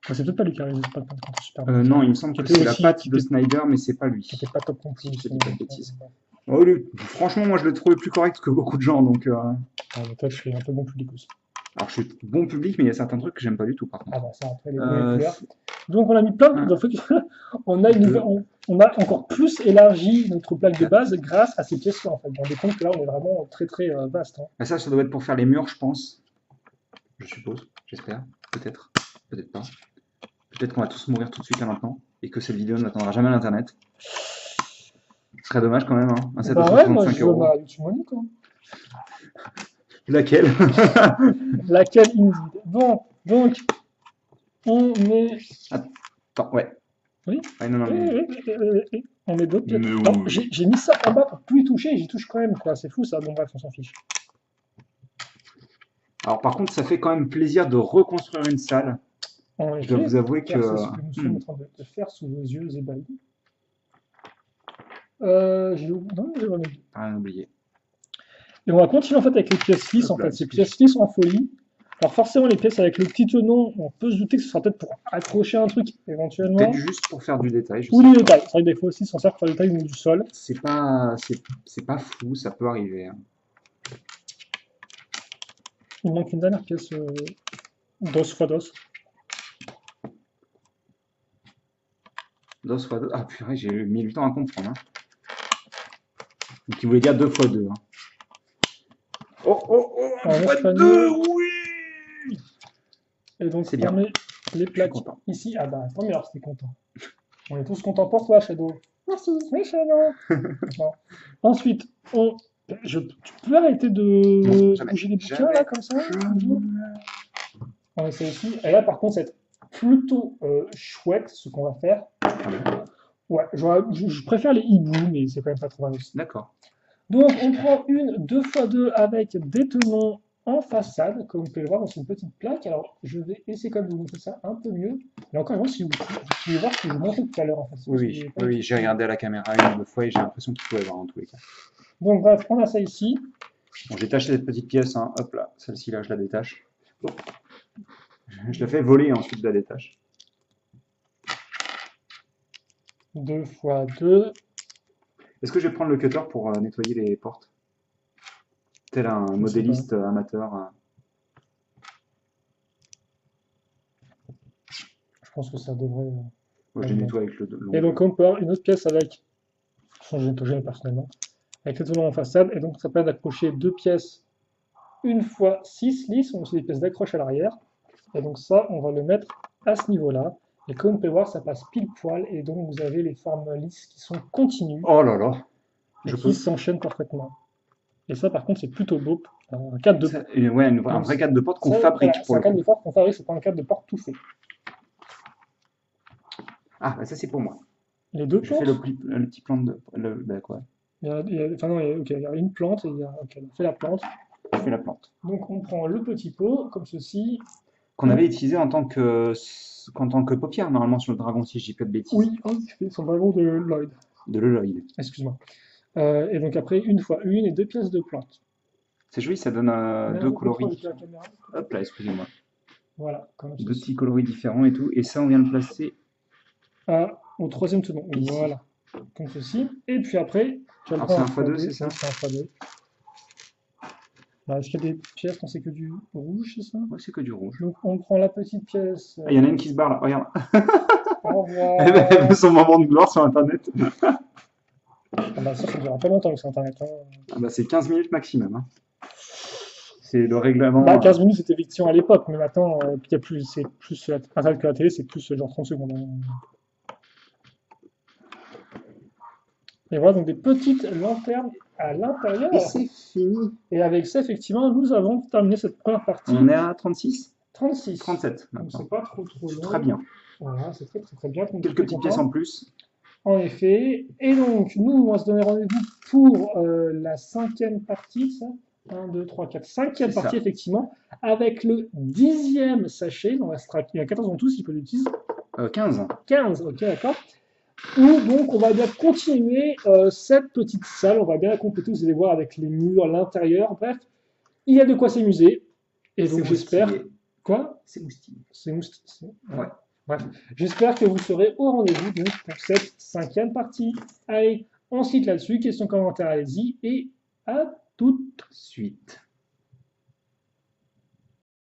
[SPEAKER 1] Enfin, c'est peut-être pas lui qui a réalisé Batman contre Superman.
[SPEAKER 2] Non, il me semble que
[SPEAKER 1] Qui
[SPEAKER 2] c'est
[SPEAKER 1] était
[SPEAKER 2] la
[SPEAKER 1] aussi-
[SPEAKER 2] patte
[SPEAKER 1] qui
[SPEAKER 2] de
[SPEAKER 1] était-
[SPEAKER 2] Snyder, mais c'est pas lui.
[SPEAKER 1] qui était pas top non plus.
[SPEAKER 2] Si je te dis
[SPEAKER 1] aussi,
[SPEAKER 2] pas de
[SPEAKER 1] donc,
[SPEAKER 2] bêtises. Oh, franchement, moi, je l'ai trouvé plus correct que beaucoup de gens. Donc,
[SPEAKER 1] ah, mais toi, je suis un peu bon public aussi.
[SPEAKER 2] alors, je suis bon public, mais il y a certains trucs que j'aime pas du tout, par contre.
[SPEAKER 1] Ah bah ça, après les
[SPEAKER 2] Euh,
[SPEAKER 1] couleurs. Donc on a mis plein de...
[SPEAKER 2] un,
[SPEAKER 1] En fait, on a, on a encore plus élargi notre plaque de base grâce à ces pièces-là, en fait. Vous vous rendez compte que là, on est vraiment très très vaste. Hein.
[SPEAKER 2] Ah, ça doit être pour faire les murs, je pense. Je suppose, j'espère. Peut-être, peut-être pas. Peut-être qu'on va tous mourir tout de suite là maintenant, et que cette vidéo n'atteindra jamais l'internet. Ce serait dommage quand même, hein. Un set à
[SPEAKER 1] Bah ouais, moi
[SPEAKER 2] 65
[SPEAKER 1] je veux
[SPEAKER 2] euros.
[SPEAKER 1] ma YouTube Money, quoi.
[SPEAKER 2] Laquelle?
[SPEAKER 1] Laquelle indeed. Bon, donc, on met...
[SPEAKER 2] Attends, ouais.
[SPEAKER 1] Oui.
[SPEAKER 2] Ouais, non, mais...
[SPEAKER 1] On met d'autres pièces.
[SPEAKER 2] Mais
[SPEAKER 1] Non,
[SPEAKER 2] oui.
[SPEAKER 1] j'ai mis ça en bas pour plus y toucher, j'y touche quand même, quoi. C'est fou ça, bon bref, on s'en fiche.
[SPEAKER 2] Alors par contre, ça fait quand même plaisir de reconstruire une salle.
[SPEAKER 1] En
[SPEAKER 2] Je dois vous avouer que...
[SPEAKER 1] c'est ce que nous sommes en train de faire sous vos yeux ébahis. Non, j'ai remis.
[SPEAKER 2] Rien oublié.
[SPEAKER 1] Et on va continuer en fait avec les pièces lisses, en
[SPEAKER 2] Hop là,
[SPEAKER 1] fait, ces pièces lisses en folie. Alors forcément les pièces avec le petit tenon, on peut se douter que ce sera peut-être pour accrocher un truc éventuellement.
[SPEAKER 2] Peut-être juste pour faire du détail. Je
[SPEAKER 1] Ou
[SPEAKER 2] sais
[SPEAKER 1] des
[SPEAKER 2] pas.
[SPEAKER 1] détails. C'est vrai que des fois aussi, s'en sert pour faire des détails au niveau du sol.
[SPEAKER 2] C'est pas fou, ça peut arriver. Hein.
[SPEAKER 1] Il manque une dernière pièce d'os fois d'os.
[SPEAKER 2] Dos fois deux. Ah purée, j'ai mis du temps à comprendre. Hein. Donc il voulait dire 2 fois 2. Hein. Oh,
[SPEAKER 1] En
[SPEAKER 2] fois
[SPEAKER 1] espagnol.
[SPEAKER 2] 2, oui.
[SPEAKER 1] Et donc
[SPEAKER 2] C'est
[SPEAKER 1] on
[SPEAKER 2] bien.
[SPEAKER 1] met les plaques
[SPEAKER 2] content.
[SPEAKER 1] ici. Ah bah tant mieux alors c'était content. On est tous contents pour toi, Shadow. Merci, oui, Shadow. Bon. Ensuite, tu peux arrêter de
[SPEAKER 2] Non, jamais.
[SPEAKER 1] bouger les bouquins
[SPEAKER 2] Jamais.
[SPEAKER 1] là comme ça. On essaie ici. Et là par contre, c'est plutôt chouette ce qu'on va faire.
[SPEAKER 2] Ah bon.
[SPEAKER 1] Ouais, je préfère les hiboux, mais c'est quand même pas trop mal aussi.
[SPEAKER 2] D'accord.
[SPEAKER 1] Donc on prend une 2x2 avec des tenons en façade, comme vous pouvez le voir dans une petite plaque. Alors, je vais essayer quand même de vous montrer ça un peu mieux. Mais encore une fois, si vous pouvez voir ce que je vous montrais tout à l'heure, en fait.
[SPEAKER 2] Oui,
[SPEAKER 1] Parce que
[SPEAKER 2] oui,
[SPEAKER 1] j'ai
[SPEAKER 2] oui,
[SPEAKER 1] pas
[SPEAKER 2] oui,
[SPEAKER 1] été-
[SPEAKER 2] j'ai regardé à la caméra une ou deux fois et j'ai l'impression qu'il pouvait voir en tous les cas.
[SPEAKER 1] Donc, bref, on a ça ici.
[SPEAKER 2] Bon, j'ai taché cette petite pièce, hein. Hop là, celle-ci là, je la détache. Oh. Je la fais voler et ensuite je la détache.
[SPEAKER 1] 2 fois 2.
[SPEAKER 2] Est-ce que je vais prendre le cutter pour nettoyer les portes? Tel un
[SPEAKER 1] Je ne sais
[SPEAKER 2] modéliste amateur.
[SPEAKER 1] Je pense que ça devrait.
[SPEAKER 2] Moi, je les nettoie avec
[SPEAKER 1] Et
[SPEAKER 2] l'ongle.
[SPEAKER 1] donc, on peut avoir une autre pièce avec. Je vais toucher personnellement. Avec le tournant en façade. Et donc, ça permet d'accrocher 2 pièces 1 fois 6 lisses. Donc, c'est des pièces d'accroche à l'arrière. Et donc, ça, on va le mettre à ce niveau-là. Et comme vous pouvez voir, ça passe pile poil. Et donc, vous avez les formes lisses qui sont continues
[SPEAKER 2] Oh là là,
[SPEAKER 1] et
[SPEAKER 2] je
[SPEAKER 1] qui
[SPEAKER 2] peux.
[SPEAKER 1] s'enchaînent parfaitement. Et ça, par contre, c'est plutôt beau. Un cadre de.
[SPEAKER 2] Ouais, un vrai cadre de porte qu'on fabrique
[SPEAKER 1] Voilà,
[SPEAKER 2] pour
[SPEAKER 1] c'est un
[SPEAKER 2] le
[SPEAKER 1] cadre
[SPEAKER 2] coup.
[SPEAKER 1] de porte qu'on fabrique, c'est pas un cadre de porte tout fait.
[SPEAKER 2] Ah, bah ça c'est pour moi.
[SPEAKER 1] Les deux
[SPEAKER 2] Je fais
[SPEAKER 1] plantes.
[SPEAKER 2] le petit plan de. Bah quoi?
[SPEAKER 1] Enfin non, ok, il y a une plante et ok, on fait la plante.
[SPEAKER 2] Je fais la plante.
[SPEAKER 1] Donc on prend le petit pot, comme ceci.
[SPEAKER 2] Qu'on avait utilisé en tant que paupière normalement sur le dragon, si je dis pas de bêtises.
[SPEAKER 1] Oui, en effet, son ballon de Lloyd.
[SPEAKER 2] De l'Eloïd.
[SPEAKER 1] Excuse-moi. Et donc après, 1 fois 1 et 2 pièces de plante.
[SPEAKER 2] C'est joli, ça donne
[SPEAKER 1] Mais
[SPEAKER 2] deux
[SPEAKER 1] on contrôle
[SPEAKER 2] coloris.
[SPEAKER 1] avec la caméra.
[SPEAKER 2] Hop là, excusez-moi.
[SPEAKER 1] Voilà, comme
[SPEAKER 2] Deux
[SPEAKER 1] ceci.
[SPEAKER 2] petits coloris différents et tout. Et ça, on vient le placer.
[SPEAKER 1] Au troisième tenon.
[SPEAKER 2] Ici.
[SPEAKER 1] Voilà, comme ceci. Et puis après, tu vas le
[SPEAKER 2] Alors,
[SPEAKER 1] prendre
[SPEAKER 2] c'est un
[SPEAKER 1] en
[SPEAKER 2] x2,
[SPEAKER 1] x2,
[SPEAKER 2] c'est ça?
[SPEAKER 1] c'est un x2. Là, est-ce qu'il y a des pièces quand c'est que du rouge, c'est ça?
[SPEAKER 2] Ouais, c'est que du rouge.
[SPEAKER 1] Donc on prend la petite pièce.
[SPEAKER 2] Ah, il y en a une qui se barre là, regarde.
[SPEAKER 1] Au
[SPEAKER 2] Elle
[SPEAKER 1] revoir.
[SPEAKER 2] veut son moment de gloire sur internet.
[SPEAKER 1] Ah bah ça durera pas longtemps sur Internet, hein.
[SPEAKER 2] Ah bah, c'est 15 minutes maximum, hein. C'est le règlement.
[SPEAKER 1] Bah, 15 minutes c'était fiction à l'époque, mais maintenant, il y a plus, c'est plus Internet que la télé, c'est plus genre 30 secondes, hein. Et voilà donc des petites lanternes à l'intérieur.
[SPEAKER 2] Et c'est fini.
[SPEAKER 1] Et avec ça, effectivement, nous avons terminé cette première partie.
[SPEAKER 2] On est à 36?
[SPEAKER 1] 36.
[SPEAKER 2] 37
[SPEAKER 1] Donc
[SPEAKER 2] maintenant.
[SPEAKER 1] c'est pas trop long.
[SPEAKER 2] Très bien.
[SPEAKER 1] Voilà, c'est très très très bien. Donc,
[SPEAKER 2] Quelques
[SPEAKER 1] très
[SPEAKER 2] petites
[SPEAKER 1] content.
[SPEAKER 2] pièces en plus.
[SPEAKER 1] En effet. Et donc, nous, on va se donner rendez-vous pour la 5e partie, ça. 1, 2, 3, 4, 5e
[SPEAKER 2] C'est
[SPEAKER 1] partie,
[SPEAKER 2] ça.
[SPEAKER 1] effectivement, avec le 10e sachet. Il y a 14 en tout, si peut l'utiliser.
[SPEAKER 2] 15.
[SPEAKER 1] 15, ok, d'accord. Où donc, on va bien continuer cette petite salle. On va bien la compléter, vous allez voir, avec les murs, l'intérieur. Bref, il y a de quoi s'amuser. Et donc, j'espère.
[SPEAKER 2] moustillé.
[SPEAKER 1] Quoi?
[SPEAKER 2] C'est moustillé.
[SPEAKER 1] C'est moustique.
[SPEAKER 2] Ouais.
[SPEAKER 1] Bref, j'espère que vous serez au rendez-vous donc, pour cette 5e partie. Allez, on se quitte là-dessus. Questions, commentaires, allez-y. Et à toutes.
[SPEAKER 2] Suite.